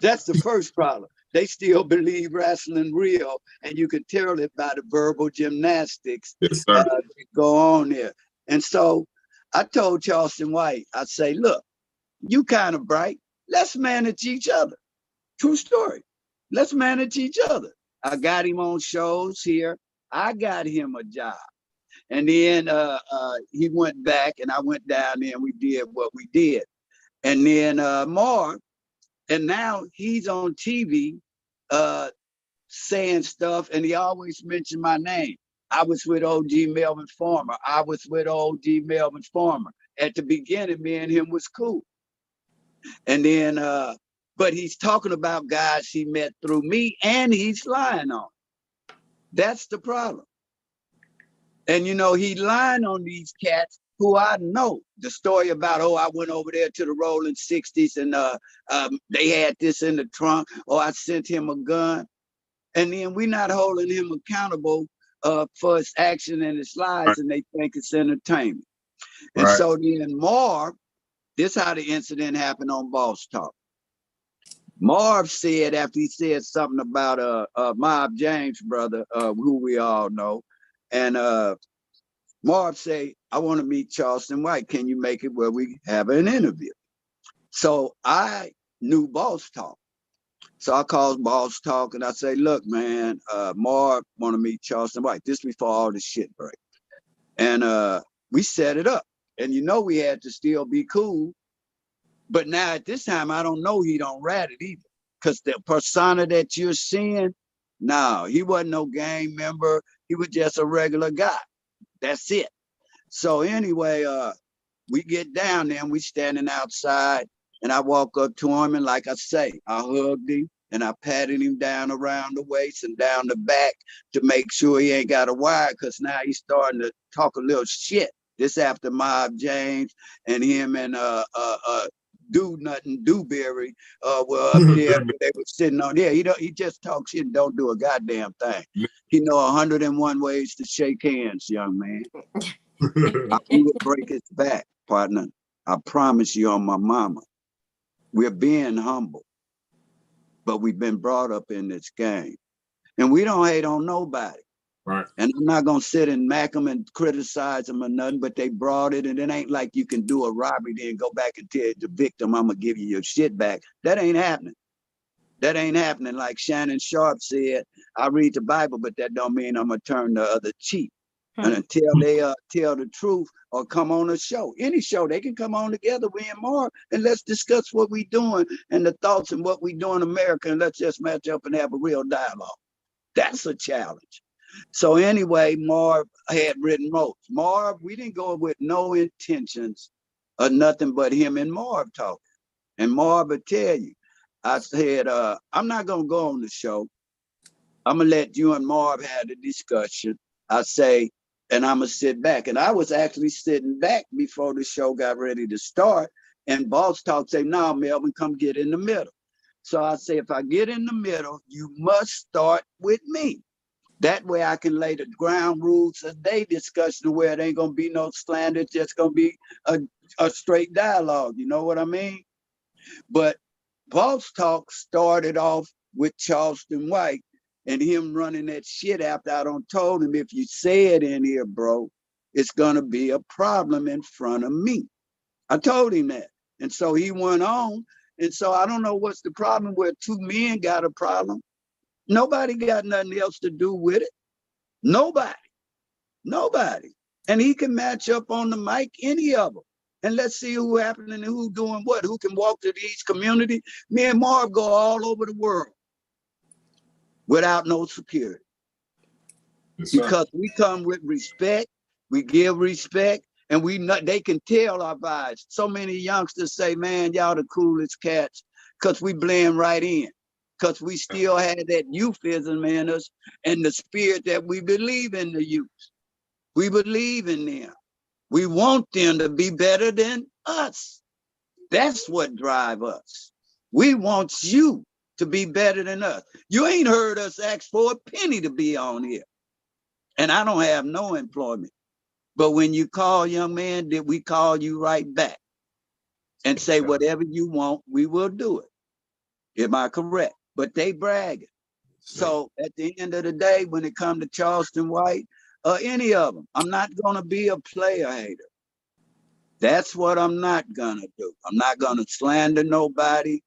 That's the first problem. They still believe wrestling real, and you can tell it by the verbal gymnastics Yes, sir. that go on there. And so I told Charleston White, I say, look, you kind of bright. Let's manage each other. True story. Let's manage each other. I got him on shows here. I got him a job. And then he went back and I went down there and we did what we did. And then Marv, and now he's on TV saying stuff, and he always mentioned my name. I was with OG Melvin Farmer. I was with OG Melvin Farmer. At the beginning, me and him was cool. And then, but he's talking about guys he met through me, and he's lying on. That's the problem. And you know, he lying on these cats who I know. The story about, oh, I went over there to the Rolling 60s and they had this in the trunk, or I sent him a gun. And then we're not holding him accountable for his action and his lies, right. And they think it's entertainment. And right. So then Marv, this is how the incident happened on Boss Talk. Marv said, after he said something about Mob James' brother, who we all know, and Marv say, I want to meet Charleston White. Can you make it where we have an interview? So I knew Boss Talk. So I called Boss Talk and I say, look, man, Marv want to meet Charleston White. This before all this shit break. And we set it up. And you know we had to still be cool. But now at this time, I don't know he don't rat it either. Because the persona that you're seeing, no, he wasn't no gang member. He was just a regular guy. That's it. So anyway, we get down there and we standing outside and I walk up to him and like I say, I hugged him and I patted him down around the waist and down the back to make sure he ain't got a wire, because now he's starting to talk a little shit. This after Mob James and him and Do Nothing Dewberry were up there. They were sitting on there. He just talks shit and don't do a goddamn thing. He know 101 ways to shake hands, young man. He would break his back, partner. I promise you on my mama. We're being humble, but we've been brought up in this game. And we don't hate on nobody. Right. And I'm not gonna sit and mack them and criticize them or nothing, but they brought it, and it ain't like you can do a robbery then go back and tell the victim, I'm gonna give you your shit back. That ain't happening. That ain't happening. Like Shannon Sharp said, I read the Bible, but that don't mean I'm gonna turn the other cheek. And until they tell the truth or come on a show, any show, they can come on together, we and Marv, and let's discuss what we doing and the thoughts and what we do in America, and let's just match up and have a real dialogue. That's a challenge. So anyway, Marv had written notes. Marv, we didn't go with no intentions of nothing but him and Marv talking. And Marv would tell you, I said, I'm not gonna go on the show. I'm gonna let you and Marv have the discussion. I say, and I'm gonna sit back. And I was actually sitting back before the show got ready to start. And Boss Talk say, no, Melvin, come get in the middle. So I say, if I get in the middle, you must start with me. That way I can lay the ground rules of their discussion where it ain't gonna be no slander, it's just gonna be a straight dialogue, you know what I mean? But Boss Talk started off with Charleston White and him running that shit after I done told him, if you say it in here, bro, it's gonna be a problem in front of me. I told him that. And so he went on. And so I don't know what's the problem where two men got a problem. Nobody got nothing else to do with it. Nobody. And he can match up on the mic, any of them. And let's see who happening and who doing what, who can walk to each community. Me and Marv go all over the world without no security. Yes, because we come with respect, we give respect, and they can tell our vibes. So many youngsters say, man, y'all the coolest cats, because we blend right in. Because we still had that youthism in us and the spirit that we believe in the youth. We believe in them. We want them to be better than us. That's what drive us. We want you to be better than us. You ain't heard us ask for a penny to be on here. And I don't have no employment. But when you call, young man, did we call you right back and say whatever you want, we will do it. Am I correct? But they bragging. So at the end of the day, when it comes to Charleston White, any of them, I'm not gonna be a player hater. That's what I'm not gonna do. I'm not gonna slander nobody.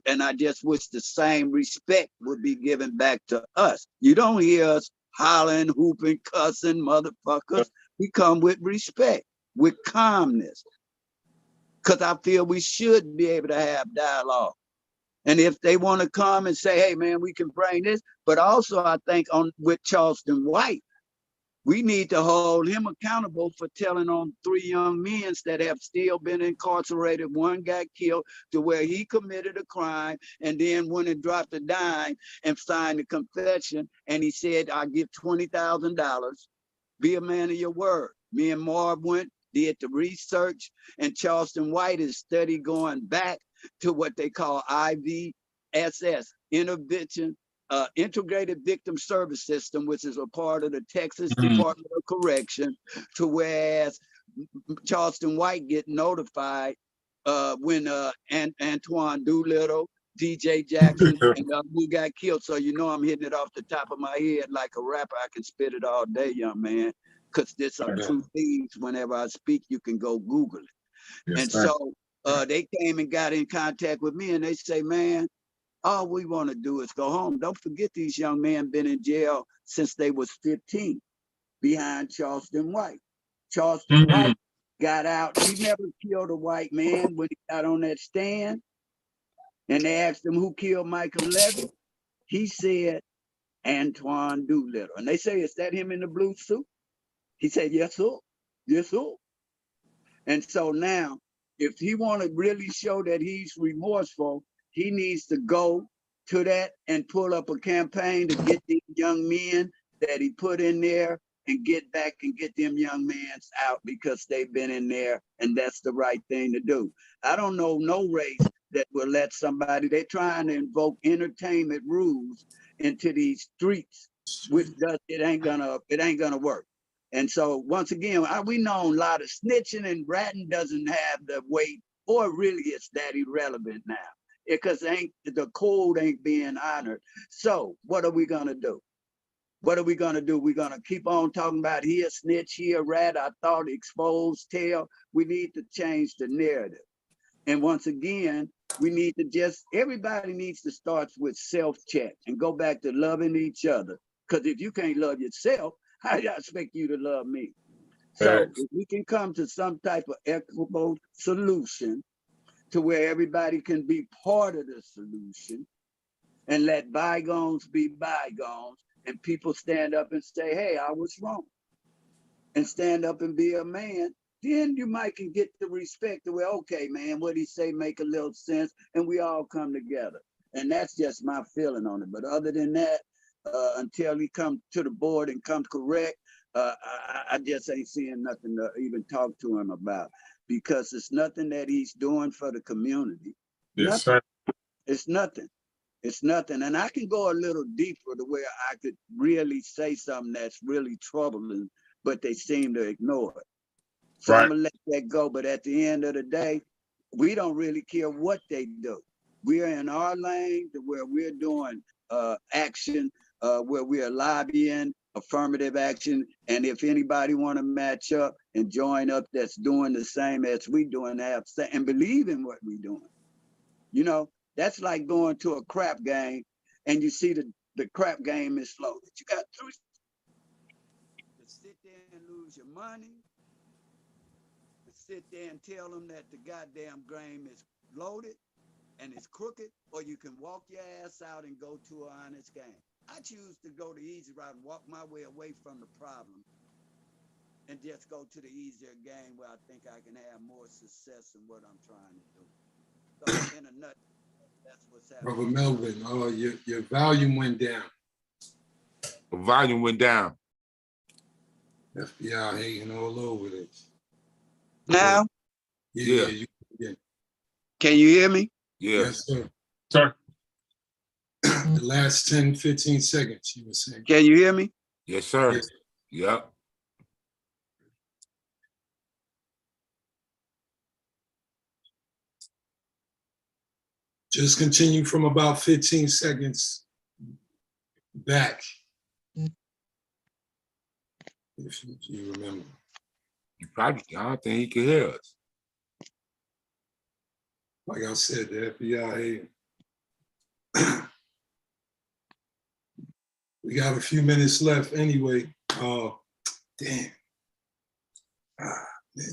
And I just wish the same respect would be given back to us. You don't hear us hollering, hooping, cussing, motherfuckers. We come with respect, with calmness. Because I feel we should be able to have dialogue. And if they want to come and say, hey, man, we can bring this. But also, I think with Charleston White, we need to hold him accountable for telling on 3 young men that have still been incarcerated. One got killed to where he committed a crime and then went and dropped a dime and signed a confession. And he said, I give $20,000. Be a man of your word. Me and Marv went, did the research, and Charleston White is steady going back to what they call IVSS, Intervention Integrated Victim Service System, which is a part of the Texas Department of Correction, to whereas Charleston White get notified when Antoine Doolittle, DJ Jackson, and who got killed. So you know I'm hitting it off the top of my head like a rapper. I can spit it all day, young man, because there's some true things. Whenever I speak, you can go Google it. Yes, and sir. So they came and got in contact with me, and they say, man, all we want to do is go home. Don't forget these young men been in jail since they was 15 behind Charleston White. Charleston White got out. He never killed a white man when he got on that stand. And they asked him who killed Michael Levy. He said, Antoine Doolittle. And they say, is that him in the blue suit? He said, yes, sir. Yes, sir. And so now, if he want to really show that he's remorseful, he needs to go to that and pull up a campaign to get these young men that he put in there and get back and get them young men out because they've been in there, and that's the right thing to do. I don't know no race that will let somebody, they're trying to invoke entertainment rules into these streets, which it ain't gonna work. And so once again, we know a lot of snitching and ratting doesn't have the weight, or really it's that irrelevant now, because the code ain't being honored. So what are we gonna do? What are we gonna do? We're gonna keep on talking about here snitch, here rat, I thought exposed, tell. We need to change the narrative. And once again, we need to everybody needs to start with self-check and go back to loving each other. Because if you can't love yourself, how do I expect you to love me? So if we can come to some type of equitable solution to where everybody can be part of the solution and let bygones be bygones, and people stand up and say, hey, I was wrong, and stand up and be a man, then you might can get the respect to where, okay, man, what he say make a little sense, and we all come together. And that's just my feeling on it. But other than that, until he come to the board and comes correct, I just ain't seeing nothing to even talk to him about, because it's nothing that he's doing for the community. Yes, nothing. sir. It's nothing. It's nothing. And I can go a little deeper to where I could really say something that's really troubling, but they seem to ignore it. So I'm gonna let that go. But at the end of the day, we don't really care what they do. We are in our lane to where we're doing action, where we are lobbying, affirmative action. And if anybody want to match up and join up that's doing the same as we doing, and believe in what we doing. You know, that's like going to a crap game and you see the crap game is loaded. You got 3 to sit there and lose your money, to sit there and tell them that the goddamn game is loaded and it's crooked, or you can walk your ass out and go to an honest game. I choose to go the easy route and walk my way away from the problem and just go to the easier game where I think I can have more success in what I'm trying to do. So in a nutshell, that's what's happening. Brother Melvin, your volume went down. The volume went down. FBI hating all over this. Now? Yeah. Can you hear me? Yeah. Yes, sir. Sir. The last 10, 15 seconds, you were saying. Can you hear me? Yes, sir. Yes. Yep. Just continue from about 15 seconds back. If you remember. You probably, I don't think he can hear us. Like I said, the FBI. We got a few minutes left anyway. Damn. Man, they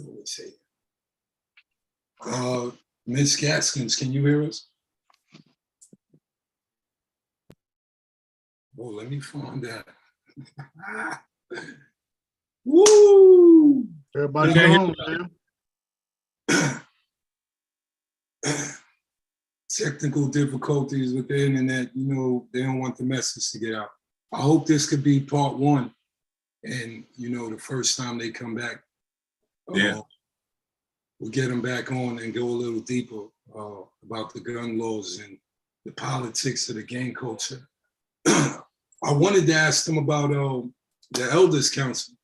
always say. Ms. Gaskins, can you hear us? Oh, let me find that. Woo! Everybody Okay. home, man. Technical difficulties with the internet, you know, they don't want the message to get out. I hope this could be part one. And, you know, the first time they come back, Yeah. we'll get them back on and go a little deeper about the gun laws and the politics of the gang culture. I wanted to ask them about the Elders Council,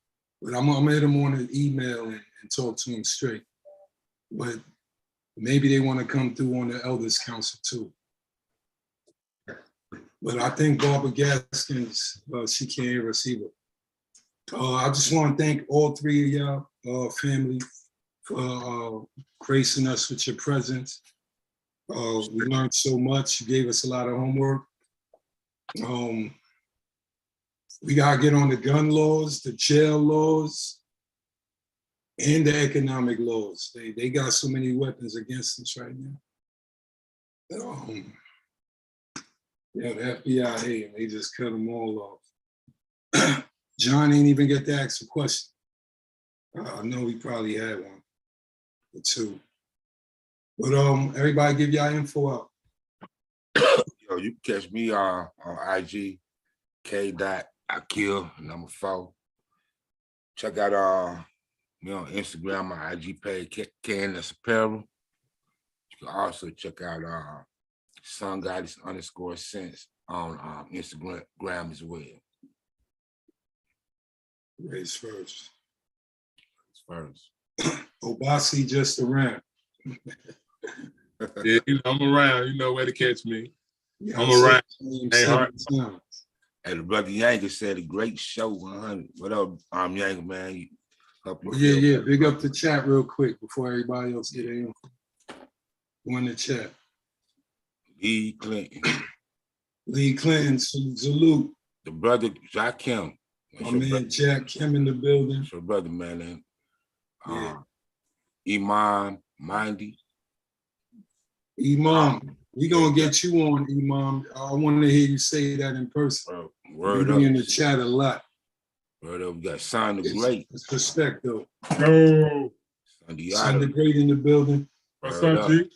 but I'm gonna hit them on an email and talk to them straight. But maybe they want to come through on the Elders Council too. But I think Barbara Gaskins, she can't hear us either. I just want to thank all three of y'all family for gracing us with your presence. We learned so much. You gave us a lot of homework. We gotta get on the gun laws, the jail laws, and the economic laws. They got so many weapons against us right now. Yeah, the FBI hate them. They just cut them all off. John ain't even get to ask a question. I know he probably had one or two. But everybody give y'all info out. Yo, you can catch me on IG, K.Akil4. Check out me on Instagram, my IG page, Candace Apparel. You can also check out Sun Goddess _sense on Instagram as well. Race first. First. Obasi just around. Yeah, you know, I'm around. You know where to catch me. Yeah, I'm around. Hey, seven times. And the brother Yanker said a great show, 100. What up, Yanker, man? You help you Yeah, feel yeah. better, Big brother. up the chat real quick before everybody else get in. Go in the chat. Lee Clinton. Lee Clinton, salute. The brother Jack Kim. My man Jack Kim in the building. That's your brother, man. Yeah. Imam Mindy. Imam, we gonna get you on, Imam. I want to hear you say that in person. Word You up. be in the chat a lot. Word up. We got Son the Great. It's respect though. Yo, Son the Son the Otto. Great in the building. what's Word up, up. G?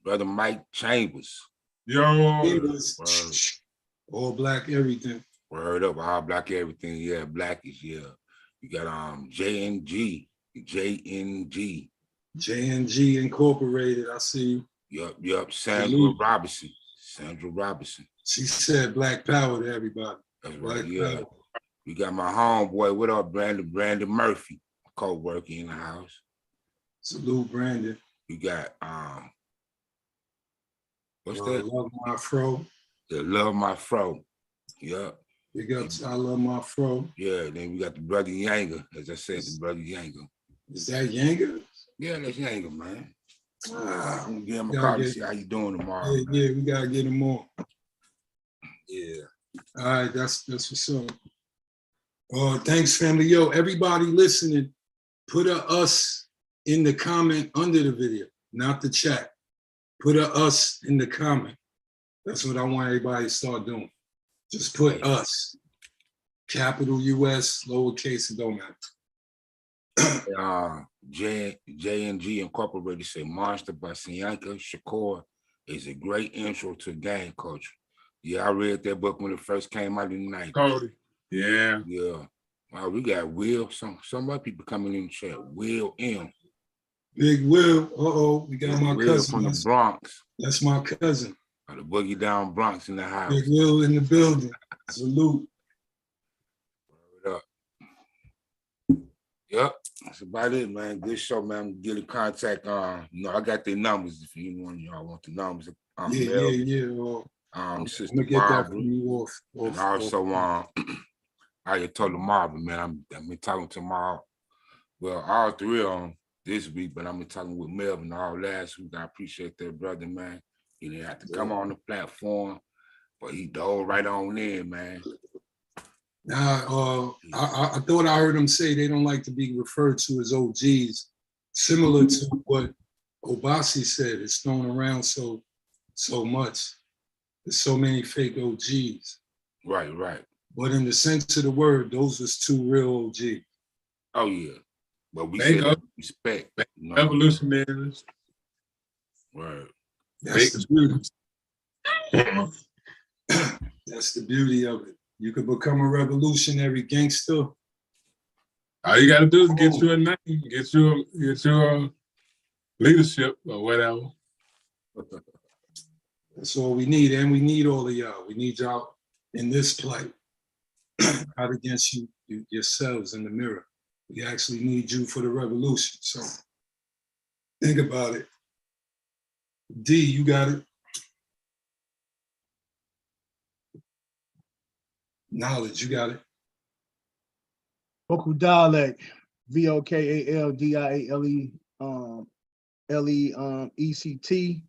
Brother Mike Chambers. Yo, He was all black everything. Word up. All black everything. Yeah, blackish. Yeah. You got JNG. JNG Incorporated. I see you. Yup. Sandra Salute. Robinson. She said black power to everybody. That's Black right. Yeah. power. We got my homeboy. What up, Brandon Murphy, co-worker in the house. Salute, Brandon. We got what's that? Love my fro. The Love My Fro. Yup. Big up to I love my fro. Yeah. Then we got the brother Yanger. As I said, the brother Yanger. Is that Yanga? Yeah, that's Yanger, man. Ah, I'm gonna give him a gotta call to get- see how you doing tomorrow. yeah, man. yeah, we gotta get him on. Yeah. All right, that's what's up. Thanks, family. Yo, everybody listening, put a us in the comment under the video, not the chat. Put a us in the comment. That's what I want everybody to start doing. Just put us. Capital US, lowercase, it don't matter. J&G Incorporated say Monster by Sianka Shakur is a great intro to gang culture. Yeah, I read that book when it first came out in the 90s. Cody. Yeah. Yeah. Wow, we got Will, some other people coming in the chat. Will M. Big Will. We got my Will cousin. from the Bronx. That's my cousin. The Boogie Down Bronx in the house. Big Will in the building. Salute. Word up. Yep, that's about it, man. Good show, man. Get in contact. I got their numbers if y'all want the numbers. Yeah. I'm Sister gonna get that Barbara. from you And also, I told Marvin, man, I'm been talking tomorrow. Well, all three of them this week, but I'm been talking with Melvin all last week. I appreciate that, brother, man. He didn't have to come on the platform, but he dove right on in, man. Now, I thought I heard him say they don't like to be referred to as OGs, similar to what Obasi said. It's thrown around so much. There's so many fake OGs. Right. But in the sense of the word, those was two real OGs. Oh yeah, but we They said go. respect. Revolutionaries. Right. That's the beauty. That's the beauty of it. You could become a revolutionary gangster. All you gotta do is get you a name, get your leadership or whatever. That's all we need. And we need all of y'all. We need y'all in this plight. Out against you yourselves in the mirror. We actually need you for the revolution. So think about it. D, you got it. Knowledge, you got it. Vocal dialect, VOKALDIALE LEECT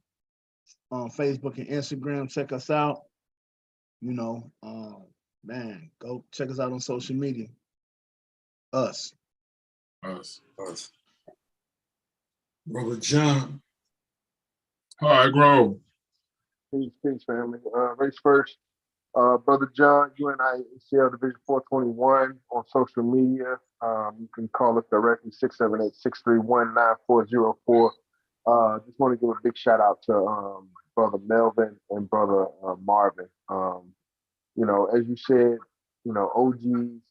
on Facebook and Instagram. Check us out. Man, go check us out on social media. Us. Brother John. Hard Grove. Peace, family. Race first. Brother John, UNIACL Division 421 on social media. You can call us directly 678-631-9404. Just want to give a big shout out to Brother Melvin and Brother Marvin. As you said, OGs,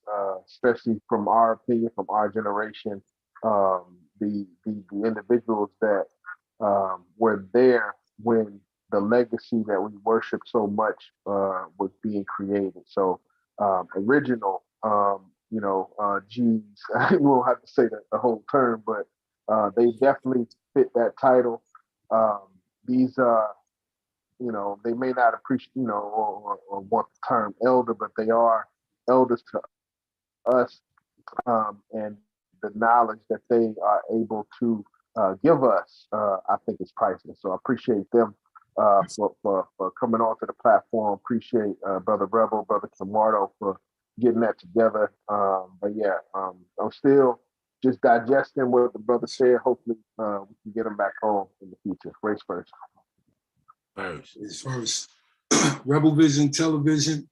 especially from our opinion, from our generation, the individuals that were there when the legacy that we worship so much was being created. So original, G's, we won't have to say the whole term, but they definitely fit that title. These they may not appreciate, or want the term elder, but they are elders to us, and the knowledge that they are able to give us, I think is priceless. So I appreciate them for coming onto the platform. Appreciate Brother Rebel, Brother Camardo for getting that together. But yeah, I'm still just digesting what the brother said. Hopefully we can get him back home in the future. Race first. First. Rebel Vision Television.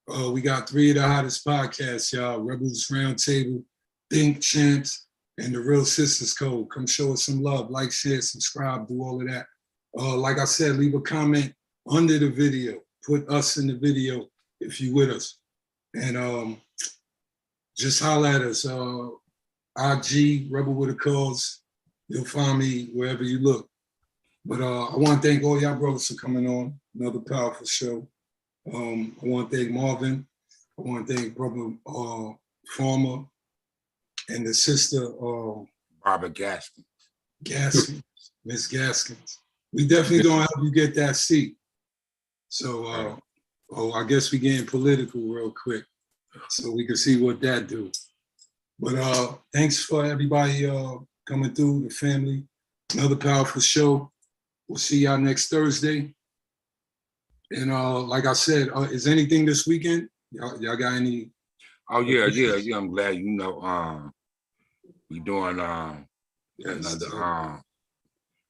We got 3 of the hottest podcasts, y'all. Rebels Roundtable, Think Chance, and The Real Sisters Code. Come show us some love. Like, share, subscribe, do all of that. Like I said, leave a comment under the video. Put us in the video if you with us. And just holler at us. IG, Rebel with a Cause. You'll find me wherever you look. But I want to thank all y'all brothers for coming on. Another powerful show. I want to thank Marvin. I want to thank Brother Farmer and the sister Barbara Gaskins. Miss Gaskins. We definitely gonna help you get that seat. So I guess we getting political real quick so we can see what that do. But thanks for everybody coming through, the family. Another powerful show. We'll see y'all next Thursday. And like I said, is anything this weekend? Y'all got any? Oh yeah. I'm glad we doing another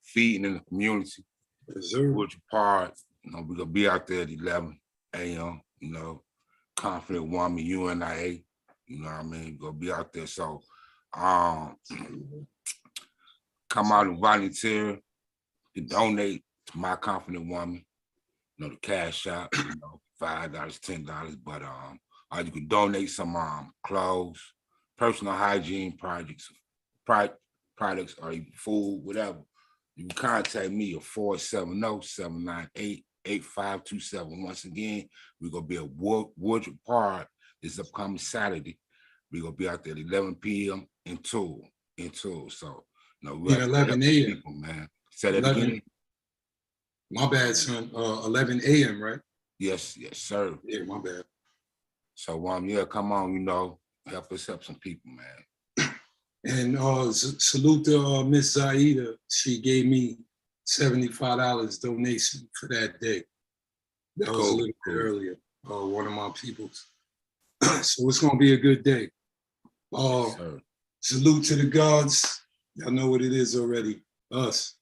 feeding in the community. Which part? We're gonna be out there at 11 a.m. Confident Woman UNIA. You know what I mean? Gonna be out there. So come out and volunteer to donate to My Confident Woman. The cash out, $5, $10, but you can donate some clothes, personal hygiene products or food, whatever, you can contact me at 470-798-8527. Once again, we're gonna be at Woodruff Park this upcoming Saturday. We're gonna be out there at 11 p.m. in Tool. So, we At 11 a.m. people, man. Say that 11 again. My bad, son. 11 a.m., right? Yes, sir. Yeah, my bad. So, come on, help us help some people, man. And salute to Miss Zaida. She gave me $75 donation for that day. That was a little bit earlier. One of my peoples. So it's gonna be a good day. Yes, sir. Salute to the gods. Y'all know what it is already. Us.